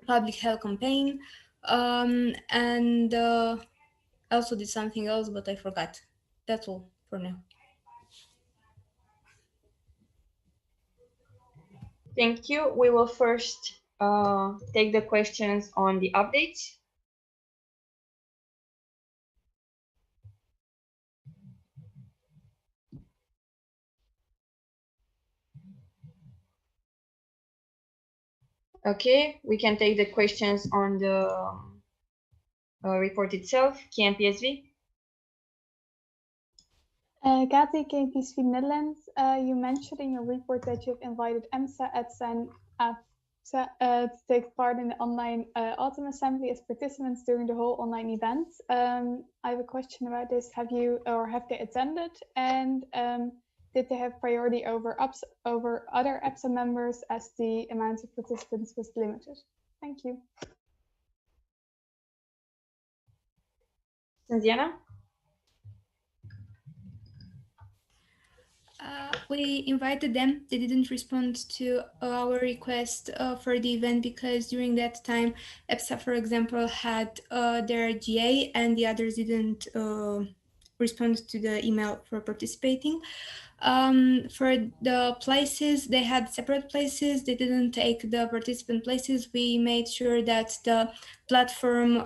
[SPEAKER 17] public health campaign. And I also did something else, but I forgot. That's all for now.
[SPEAKER 5] Thank you. We will first take the questions on the updates. Okay, we can take the questions on the report itself. KNPSV.
[SPEAKER 6] Kathy, KNPSV Netherlands, you mentioned in your report that you've invited EPSA, EPSA, and AISFA to take part in the online Autumn Assembly as participants during the whole online event. I have a question about this. Have they attended? And did they have priority over other EPSA members as the amount of participants was limited? Thank you.
[SPEAKER 5] Sandiana?
[SPEAKER 17] We invited them. They didn't respond to our request for the event because during that time, EPSA, for example, had their GA and the others didn't respond to the email for participating. For the places, they had separate places. They didn't take the participant places. We made sure that the platform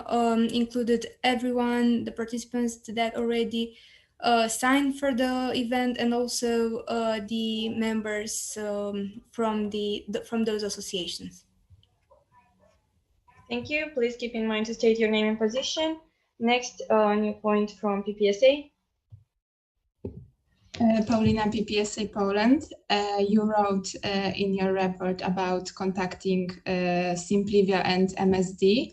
[SPEAKER 17] included everyone, the participants that already signed for the event, and also the members from those associations.
[SPEAKER 5] Thank you. Please keep in mind to state your name and position. Next, new point from PPSA.
[SPEAKER 18] Paulina, PPSA Poland. You wrote in your report about contacting Simplivia and MSD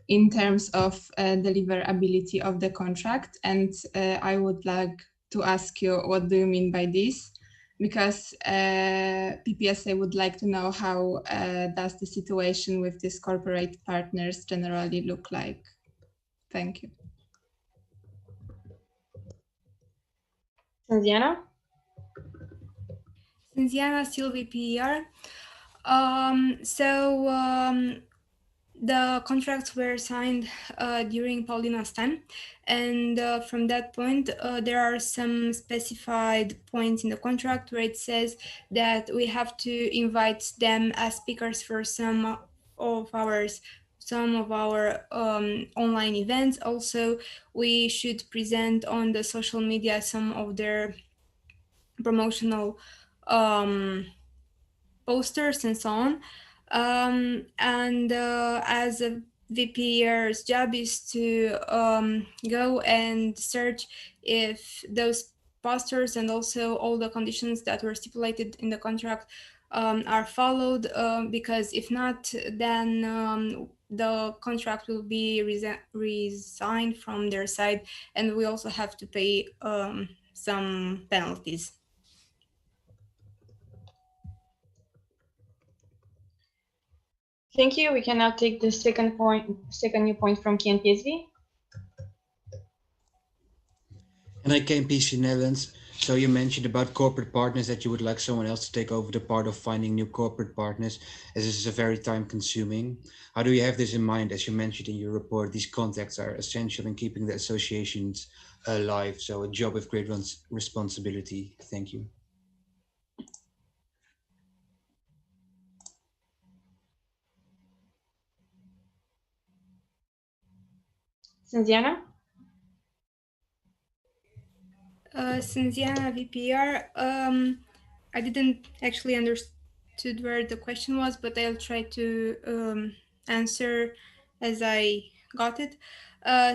[SPEAKER 18] in terms of deliverability of the contract. And I would like to ask you, what do you mean by this? Because PPSA would like to know how does the situation with these corporate partners generally look like? Thank you.
[SPEAKER 5] Sandiana?
[SPEAKER 17] Sandiana, still VPER. The contracts were signed during Paulina's time, and from that point, there are some specified points in the contract where it says that we have to invite them as speakers for some of our online events. Also, we should present on the social media some of their promotional posters and so on. As a VPER's job is to go and search if those posters and also all the conditions that were stipulated in the contract are followed, because if not, then the contract will be resigned from their side, and we also have to pay some penalties.
[SPEAKER 5] Thank you. We can now take the second new point from KNPSV.
[SPEAKER 19] Hi, KMPC Netherlands. So you mentioned about corporate partners that you would like someone else to take over the part of finding new corporate partners, as this is a very time consuming. How do you have this in mind? As you mentioned in your report, these contacts are essential in keeping the associations alive. So a job with great responsibility. Thank you.
[SPEAKER 5] Cynthia?
[SPEAKER 17] Cynthia, VPR. I didn't actually understood where the question was, but I'll try to answer as I got it.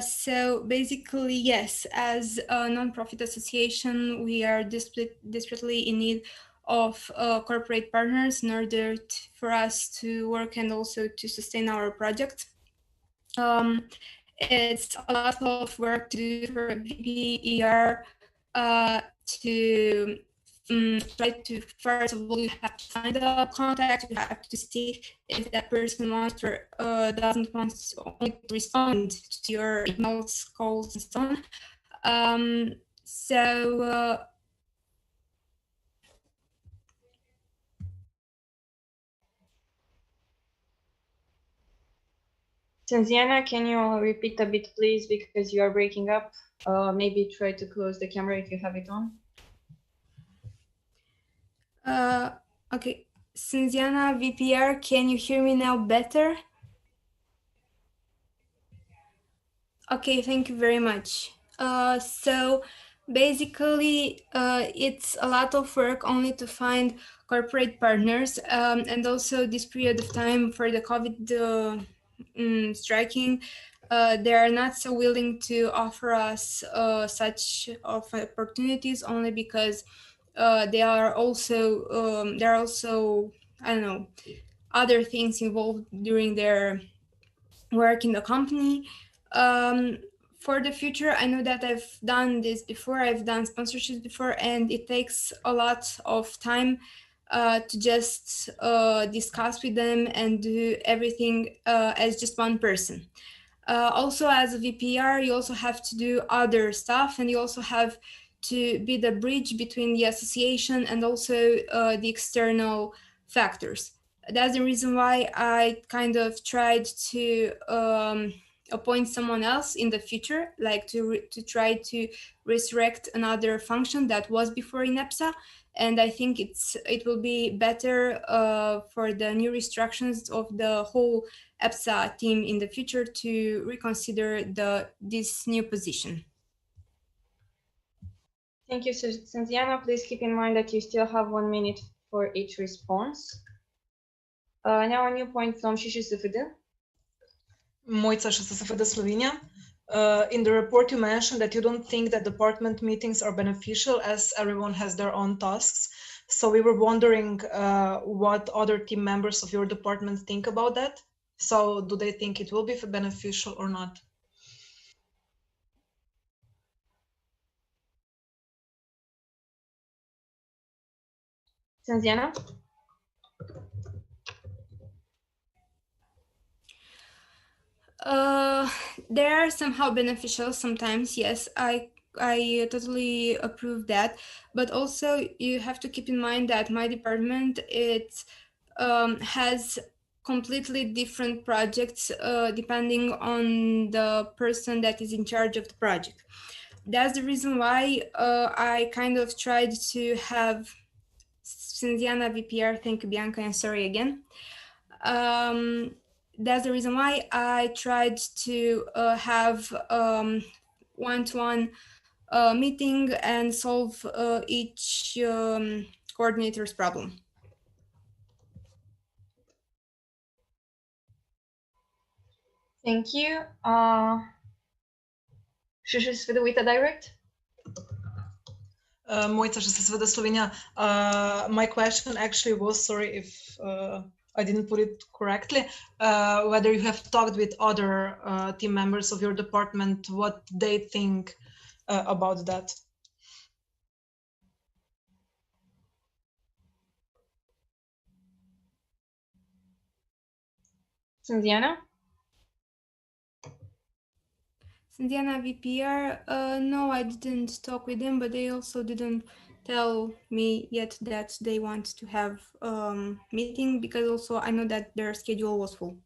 [SPEAKER 17] So basically, yes, as a nonprofit association, we are desperately in need of corporate partners in order for us to work and also to sustain our project. It's a lot of work to do for VPER to try to, first of all, you have to find a contact, you have to see if that person wants or doesn't want to only respond to your emails, calls, and so on.
[SPEAKER 5] Cynthia, can you repeat a bit, please, because you are breaking up? Maybe try to close the camera if you have it on.
[SPEAKER 17] Okay, Cynthia, VPR, can you hear me now better? Okay, thank you very much. So basically, it's a lot of work only to find corporate partners, and also this period of time for the COVID striking, they are not so willing to offer us such of opportunities, only because there are also I don't know, other things involved during their work in the company. For the future, I know that I've done this before, I've done sponsorships before, and it takes a lot of time to just discuss with them and do everything as just one person. Also, as a VPR, you also have to do other stuff, and you also have to be the bridge between the association and also the external factors. That's the reason why I kind of tried to appoint someone else in the future, like to try to resurrect another function that was before in EPSA. And I think it will be better for the new restrictions of the whole EPSA team in the future to reconsider this new position.
[SPEAKER 5] Thank you, Cynthia. Please keep in mind that you still have 1 minute for each response. Now a new point from ШШСФД.
[SPEAKER 8] Mojca, ŠSSFD Slovenia. In the report, you mentioned that you don't think that department meetings are beneficial as everyone has their own tasks. So we were wondering what other team members of your department think about that. So do they think it will be beneficial or not?
[SPEAKER 5] Cynthia?
[SPEAKER 17] They are somehow beneficial sometimes, yes, I totally approve that, but also you have to keep in mind that my department has completely different projects depending on the person that is in charge of the project. That's the reason why I kind of tried to have Cynthia, VPR, thank you, Bianca, and sorry again. That's the reason why I tried to have one-to-one meeting and solve each coordinator's problem.
[SPEAKER 5] Thank you. ШШСФД with a direct.
[SPEAKER 8] Mojca, ŠSSFD Slovenia. My question actually was, sorry if I didn't put it correctly, whether you have talked with other team members of your department, what they think about that.
[SPEAKER 5] Cynthia?
[SPEAKER 17] Indiana VPR, no, I didn't talk with them, but they also didn't tell me yet that they want to have meeting, because also I know that their schedule was full.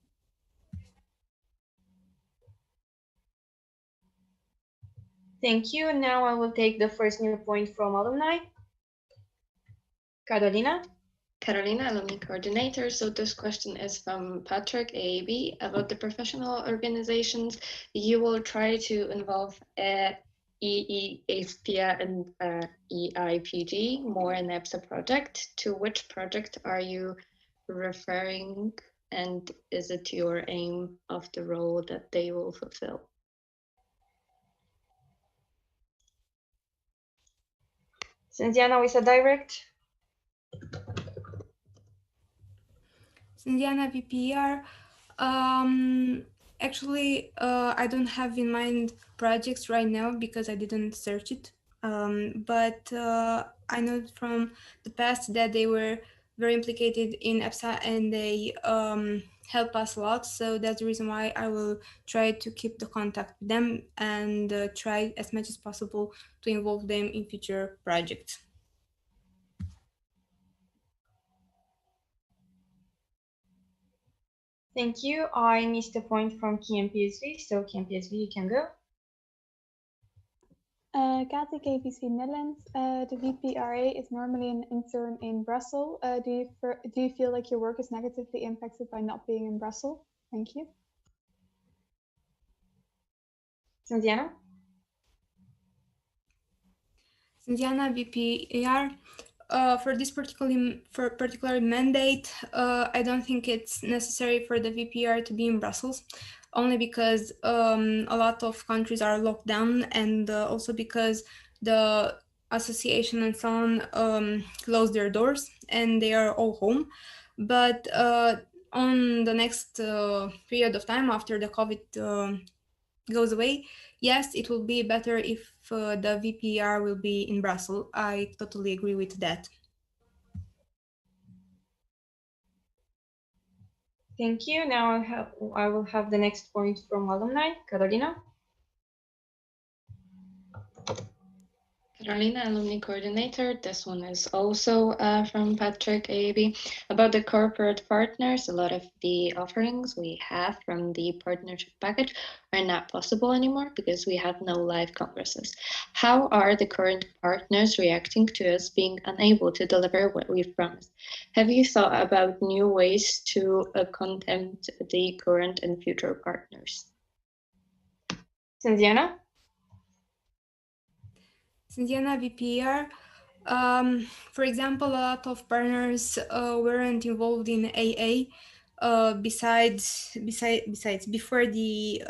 [SPEAKER 5] Thank you. Now I will take the first new point from alumni. Carolina.
[SPEAKER 20] Carolina, Alumni Coordinator. So this question is from Patrick, AAB, about the professional organizations. You will try to involve EPSA and EIPG more in the EPSA project. To which project are you referring, and is it your aim of the role that they will fulfill?
[SPEAKER 5] Diana with a direct.
[SPEAKER 17] Indiana VPR. Actually, I don't have in mind projects right now because I didn't search it. But I know from the past that they were very implicated in EPSA and they help us a lot. So that's the reason why I will try to keep the contact with them and try as much as possible to involve them in future projects.
[SPEAKER 5] Thank you. I missed a point from KMPSV, so KMPSV, you can go.
[SPEAKER 6] Kate KPSV Netherlands. The VPRA is normally an intern in Brussels. Do you feel like your work is negatively impacted by not being in Brussels? Thank you.
[SPEAKER 5] Diana.
[SPEAKER 17] Diana VPR. For this particular mandate, I don't think it's necessary for the VPR to be in Brussels, only because a lot of countries are locked down, and also because the association and so on closed their doors and they are all home. But on the next period of time after the COVID goes away, yes, it will be better if the VPR will be in Brussels. I totally agree with that.
[SPEAKER 5] Thank you. Now I will have the next point from alumni. Carolina.
[SPEAKER 20] Carolina, Alumni Coordinator. This one is also from Patrick, AAB. About the corporate partners, a lot of the offerings we have from the partnership package are not possible anymore because we have no live congresses. How are the current partners reacting to us being unable to deliver what we've promised? Have you thought about new ways to contempt the current and future partners?
[SPEAKER 5] Diana.
[SPEAKER 17] Diana VPR. For example, a lot of partners weren't involved in AA besides before the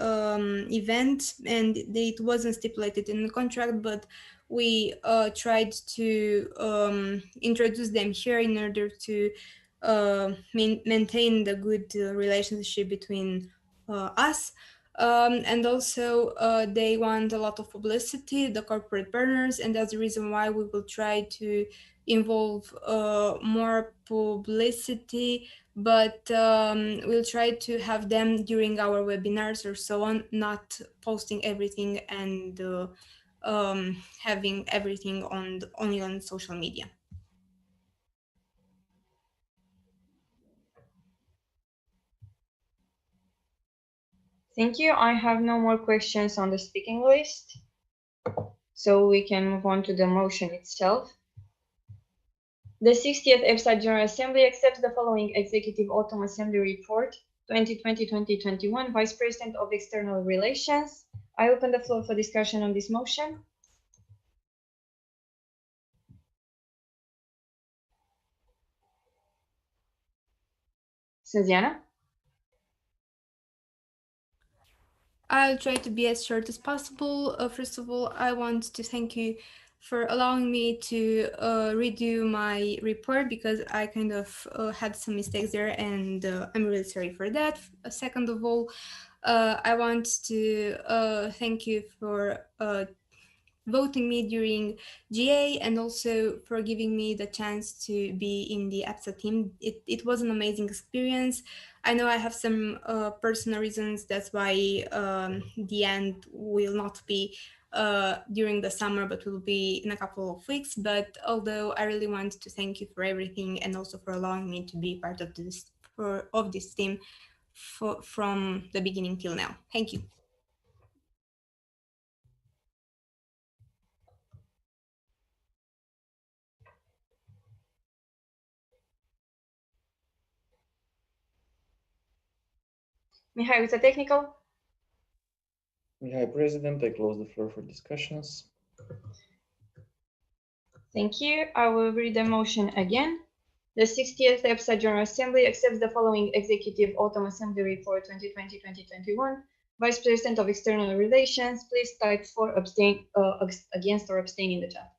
[SPEAKER 17] event, and it wasn't stipulated in the contract, but we tried to introduce them here in order to maintain the good relationship between us. And also they want a lot of publicity, the corporate partners, and that's the reason why we will try to involve more publicity, but we'll try to have them during our webinars or so on, not posting everything and having everything only on social media.
[SPEAKER 5] Thank you. I have no more questions on the speaking list, so we can move on to the motion itself. The 60th EPSA General Assembly accepts the following Executive Autumn Assembly Report 2020-2021, Vice President of External Relations. I open the floor for discussion on this motion. Diana.
[SPEAKER 17] I'll try to be as short as possible. First of all, I want to thank you for allowing me to redo my report because I kind of had some mistakes there, and I'm really sorry for that. Second of all, I want to thank you for voting me during GA and also for giving me the chance to be in the EPSA team. It was an amazing experience. I know I have some personal reasons, that's why the end will not be during the summer, but will be in a couple of weeks. But although I really want to thank you for everything and also for allowing me to be part of this team from the beginning till now. Thank you.
[SPEAKER 5] Mihai, with the technical?
[SPEAKER 7] Mihai, President, I close the floor for discussions.
[SPEAKER 5] Thank you. I will read the motion again. The 60th EPSA General Assembly accepts the following Executive Autumn Assembly Report 2020-2021. Vice President of External Relations, please type for abstain, against or abstain in the chat.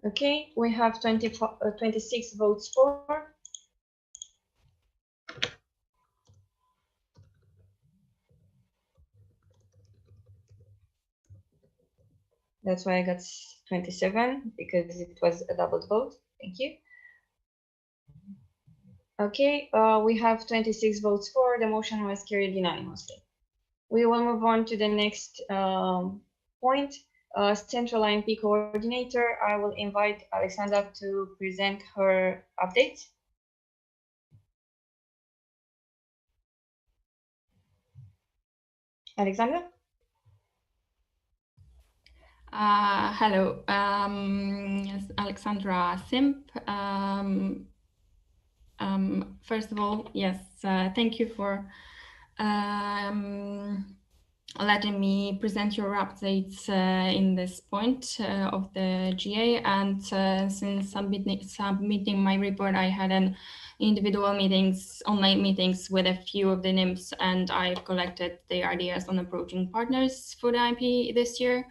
[SPEAKER 5] Okay, we have 26 votes for. That's why I got 27, because it was a double vote. Thank you. Okay, we have 26 votes for. The motion was carried unanimously. We will move on to the next point. Central IMP coordinator. I will invite Alexandra to present her update. Alexandra?
[SPEAKER 21] Hello, yes, Alexandra Simp. First of all, yes, thank you for letting me present your updates in this point of the GA. And since submitting my report, I had an individual meetings, online meetings with a few of the NIMS, and I've collected the ideas on approaching partners for the IP this year.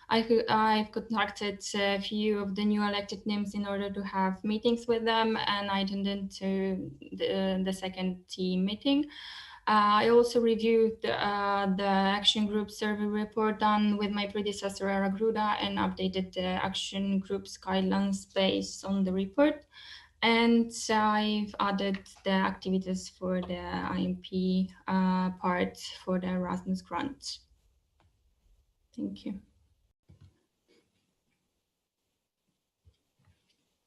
[SPEAKER 21] I've contacted a few of the new elected NIMS in order to have meetings with them, and I attended to the second team meeting. I also reviewed the action group survey report done with my predecessor, Ara Gruda, and updated the action group's guidelines based on the report. And I've added the activities for the IMP part for the Erasmus grant. Thank you.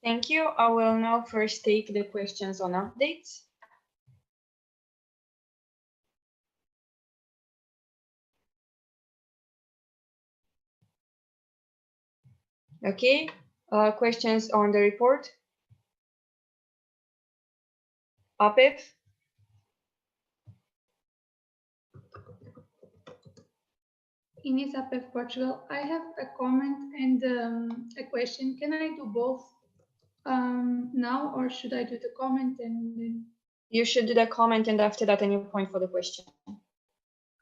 [SPEAKER 5] Thank you. I will now first take the questions on updates. Okay, questions on the report? APEF?
[SPEAKER 12] Ines APEF Portugal. I have a comment and a question. Can I do both now, or should I do the comment and then?
[SPEAKER 5] You should do the comment and after that a new point for the question.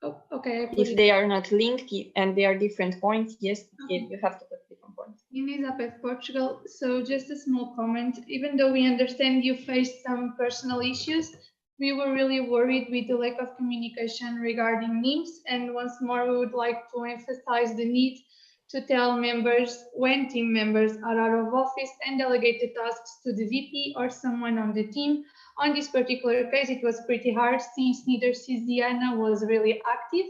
[SPEAKER 12] Oh, okay.
[SPEAKER 5] If they are not linked and they are different points, yes, okay. You have to put different points.
[SPEAKER 12] Ines APEF Portugal. So just a small comment. Even though we understand you faced some personal issues, we were really worried with the lack of communication regarding NIMS. And once more, we would like to emphasize the need to tell members when team members are out of office and delegate the tasks to the VP or someone on the team. On this particular case, it was pretty hard since neither Diana was really active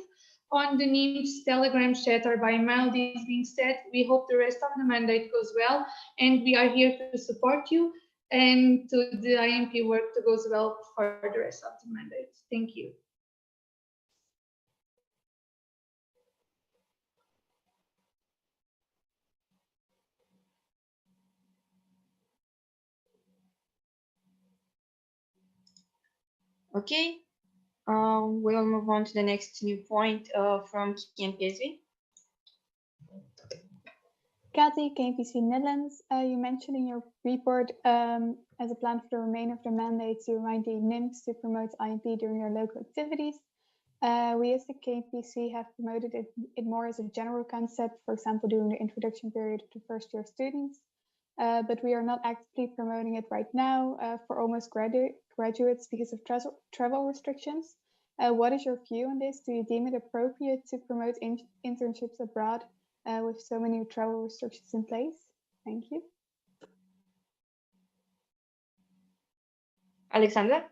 [SPEAKER 12] on the NIMS Telegram chat or by mail. This being said, we hope the rest of the mandate goes well, and we are here to support you and to the IMP work to goes well for the rest of the mandate. Thank you.
[SPEAKER 5] Okay, we'll move on to the next new point from KNPSV.
[SPEAKER 6] Kathy, KNPSV Netherlands, you mentioned in your report as a plan for the remainder of the mandate to remind the NIMS to promote IMP during their local activities. We as the KNPSV have promoted it more as a general concept, for example, during the introduction period of the first year students. But we are not actively promoting it right now for almost graduates because of travel restrictions. What is your view on this? Do you deem it appropriate to promote internships abroad with so many travel restrictions in place? Thank you.
[SPEAKER 5] Alexandra?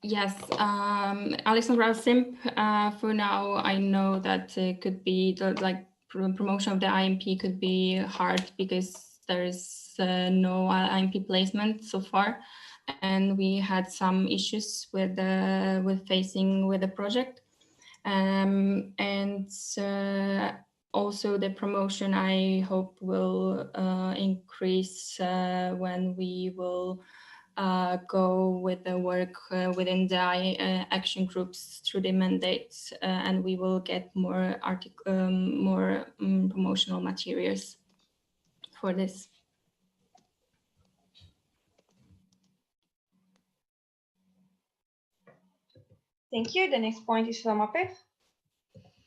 [SPEAKER 21] Yes, Alexandra Simp, for now, I know that it could be like promotion of the IMP could be hard because there is no IMP placement so far, and we had some issues with facing with the project, and also the promotion I hope will increase when we will go with the work within the action groups through the mandates, and we will get more promotional materials for this.
[SPEAKER 5] Thank you. The next point is from APEF.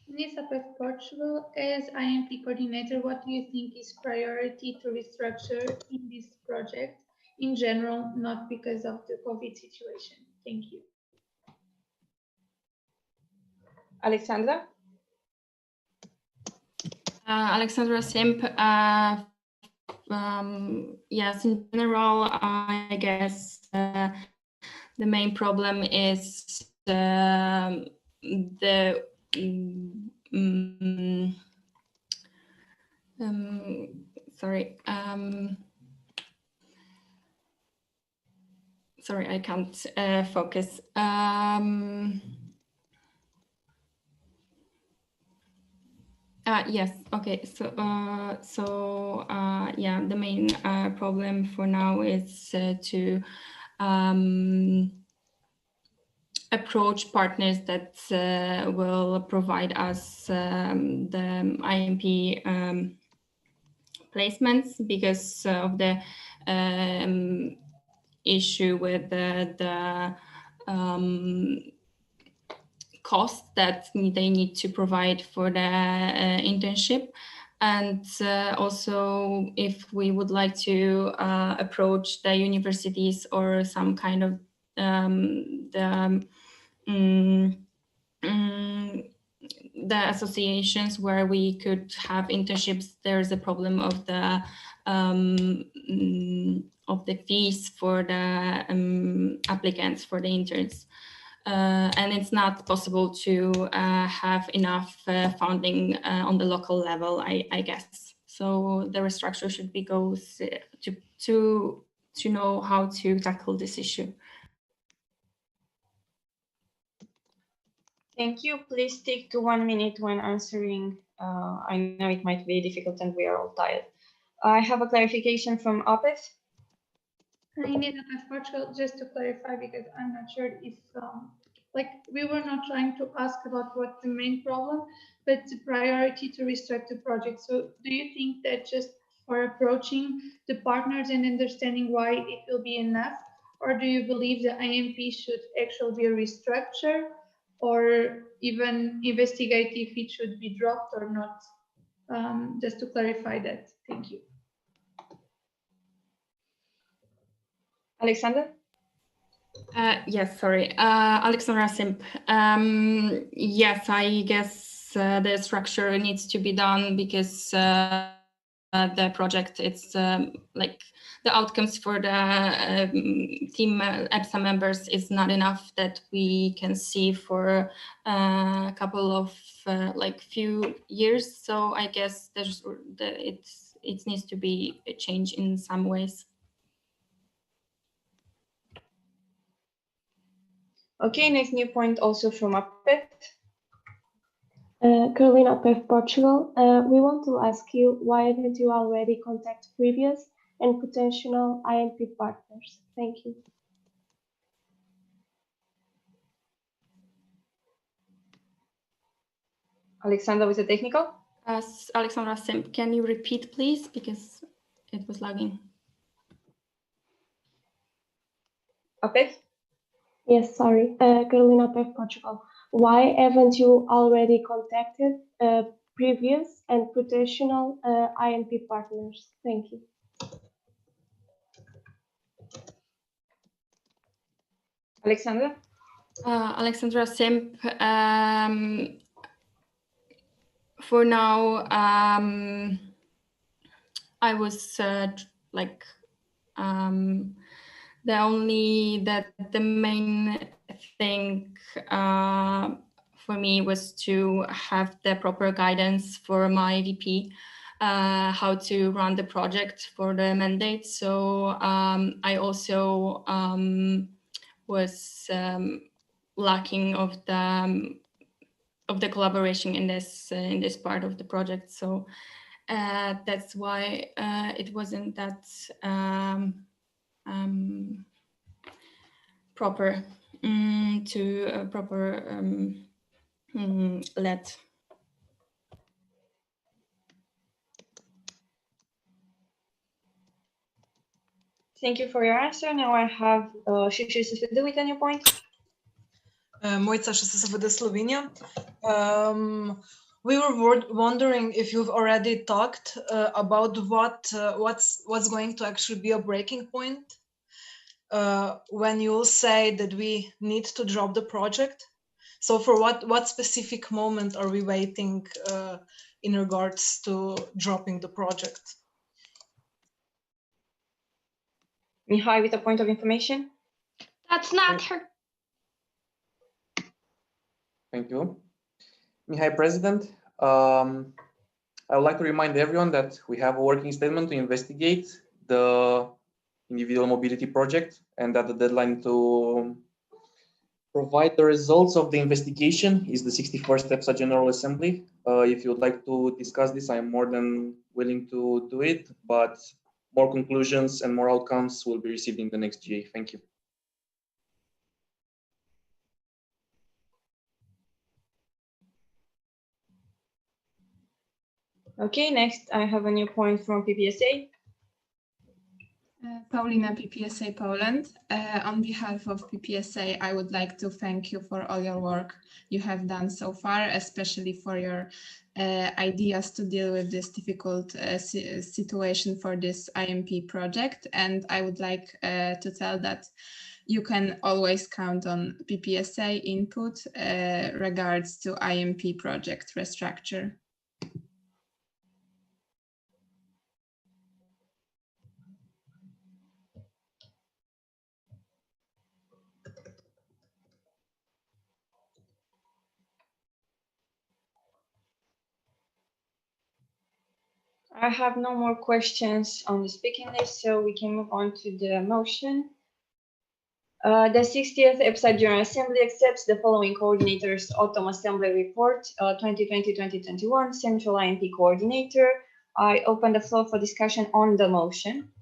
[SPEAKER 12] Ms. APEF Portugal, as IMP coordinator, what do you think is priority to restructure in this project in general, not because of the COVID situation? Thank you.
[SPEAKER 5] Alexandra?
[SPEAKER 21] Alexandra Simp, yes, in general, I guess the main problem is sorry, I can't focus. Yes, okay, so yeah, the main problem for now is to approach partners that will provide us the IMP placements because of the issue with the cost that they need to provide for the internship. And also, if we would like to approach the universities or some kind of the associations where we could have internships, there's a problem of the fees for the applicants for the interns. And it's not possible to have enough funding on the local level, I guess. So the restructure should be goes to know how to tackle this issue.
[SPEAKER 5] Thank you. Please stick to 1 minute when answering. I know it might be difficult and we are all tired. I have a clarification from APEF.
[SPEAKER 12] I need APEF Portugal just to clarify because I'm not sure if like we were not trying to ask about what's the main problem, but the priority to restructure the project. So do you think that just for approaching the partners and understanding why it will be enough? Or do you believe the IMP should actually be a restructure or even investigate if it should be dropped or not? Just to clarify that. Thank you.
[SPEAKER 5] Alexander?
[SPEAKER 21] Yes, sorry, Alexandra Simp. Yes, I guess the structure needs to be done because the project, it's like the outcomes for the team EPSA members is not enough that we can see for a couple of like few years. So I guess it needs to be a change in some ways.
[SPEAKER 5] Okay, next new point also from APEF.
[SPEAKER 3] Carolina PEF Portugal, we want to ask you why haven't you already contacted previous and potential IMP partners? Thank you.
[SPEAKER 5] Alexandra with the technical.
[SPEAKER 21] Alexandra Simp, can you repeat please, because it was lagging.
[SPEAKER 5] APEF?
[SPEAKER 3] Yes, sorry, Carolina PEF Portugal. Why haven't you already contacted previous and potential IMP partners? Thank you.
[SPEAKER 5] Alexandra?
[SPEAKER 21] Alexandra Simp, for now, I was like the main thing for me was to have the proper guidance for my VP, how to run the project for the mandate. So I also was lacking of the collaboration in this part of the project. So that's why it wasn't that proper to proper let.
[SPEAKER 5] Thank you for your answer. Now I have SSVD with a new point.
[SPEAKER 8] Mojca, SSVD Slovenia. We were wondering if you've already talked about what's going to actually be a breaking point when you'll say that we need to drop the project. So for what specific moment are we waiting in regards to dropping the project?
[SPEAKER 5] Mihai with a point of information.
[SPEAKER 20] That's not her.
[SPEAKER 7] Thank you. Mihai, President. I would like to remind everyone that we have a working statement to investigate the individual mobility project, and that the deadline to provide the results of the investigation is the 61st EPSA General Assembly. If you would like to discuss this, I am more than willing to do it, but more conclusions and more outcomes will be received in the next GA. Thank you.
[SPEAKER 5] Okay, next I have a new point from PPSA.
[SPEAKER 18] Paulina, PPSA Poland. On behalf of PPSA, I would like to thank you for all your work you have done so far, especially for your ideas to deal with this difficult situation for this IMP project. And I would like to tell that you can always count on PPSA input regards to IMP project restructure.
[SPEAKER 5] I have no more questions on the speaking list, so we can move on to the motion. The 60th EPSA General Assembly accepts the following coordinators' Autumn Assembly Report 2020-2021, Central IMP Coordinator. I open the floor for discussion on the motion.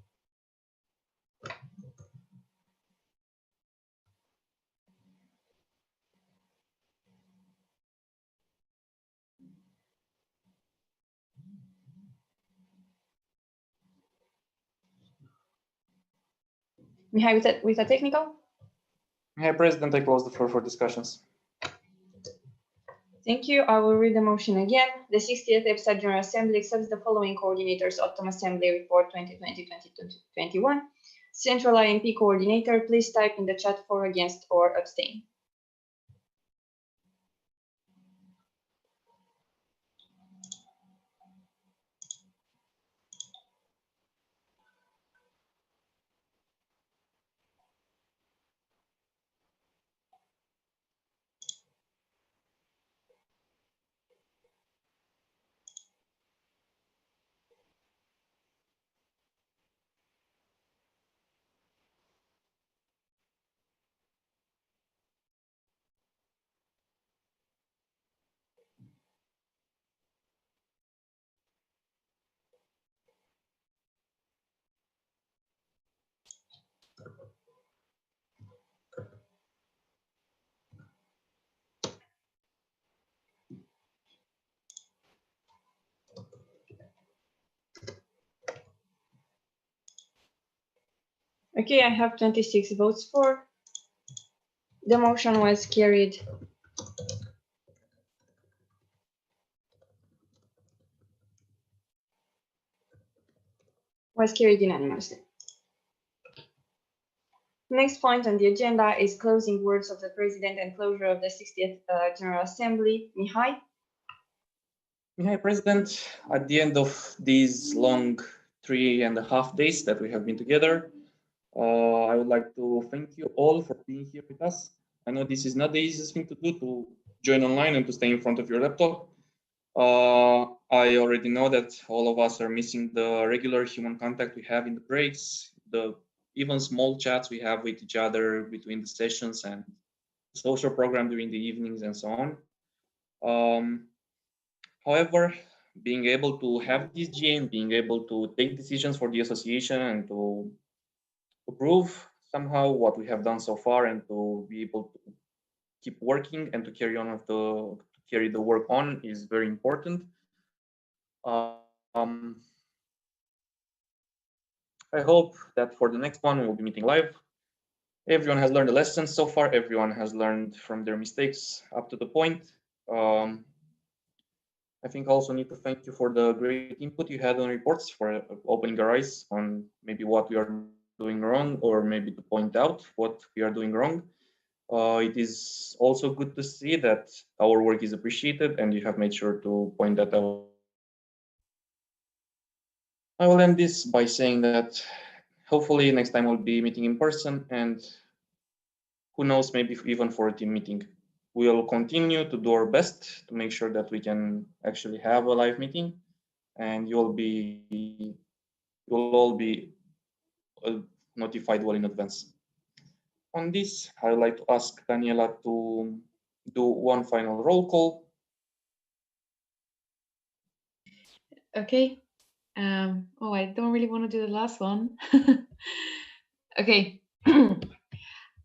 [SPEAKER 5] Mihai with a technical.
[SPEAKER 7] Mihai, President, I close the floor for discussions.
[SPEAKER 5] Thank you. I will read the motion again. The 60th EPSA General Assembly accepts the following coordinators' Autumn Assembly Report 2020-2021. Central IMP Coordinator, please type in the chat for, against, or abstain. Okay, I have 26 votes for. The motion was carried. Unanimously. Next point on the agenda is closing words of the President and closure of the 60th General Assembly. Mihai?
[SPEAKER 7] Mihai, President, at the end of these long 3.5 days that we have been together, I would like to thank you all for being here with us. I know this is not the easiest thing to do, to join online and to stay in front of your laptop. I already know that all of us are missing the regular human contact we have in the breaks, the even small chats we have with each other between the sessions and the social program during the evenings and so on. However, being able to have this GA and being able to take decisions for the association and to approve somehow what we have done so far and to be able to keep working and to carry on with carry the work on is very important. I hope that for the next one we'll be meeting live. Everyone has learned a lesson so far. Everyone has learned from their mistakes up to the point. I think I also need to thank you for the great input you had on reports, for opening our eyes on maybe what we are doing wrong, or maybe to point out what we are doing wrong. It is also good to see that our work is appreciated and you have made sure to point that out. I will end this by saying that hopefully next time we'll be meeting in person, and who knows, maybe even for a team meeting. We'll continue to do our best to make sure that we can actually have a live meeting, and you'll all be notified well in advance. On this, I would like to ask Daniela to do one final roll call.
[SPEAKER 14] Okay. Oh, I don't really want to do the last one. Okay.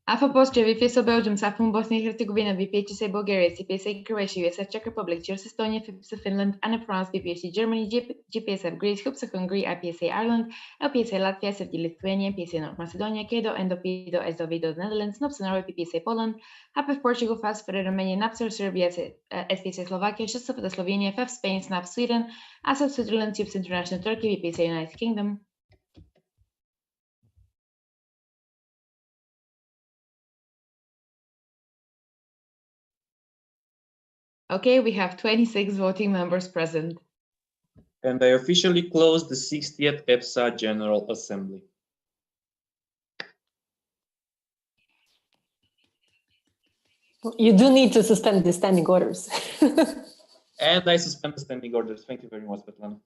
[SPEAKER 14] AISFA Austria, VIII Belgium, SAFM Bosnia and Herzegovina, VPHSA Bulgaria, EPSA Croatia, USF Czech Republic, GERS Estonia, EPSA Finland, ANA France, VPHC Germany, GPSF Greece, HUPSA Hungary, IPSA Ireland, LPSA Latvia, SFD Lithuania, PSA North Macedonia, KEDO, ENDOPIDO, SDOVIDO Netherlands, NOPS Norway, PPSA Poland, HAPF Portugal, FAS for Romania, NAPSR Serbia, SPSA Slovakia, SHSA for Slovenia, FF Spain, SNAP Sweden, ASAP Switzerland, TUPS International Turkey, VPSA United Kingdom. Okay, we have 26 voting members present.
[SPEAKER 7] And I officially close the 60th EPSA General Assembly.
[SPEAKER 11] You do need to suspend the standing orders.
[SPEAKER 7] And I suspend the standing orders. Thank you very much, Svetlana.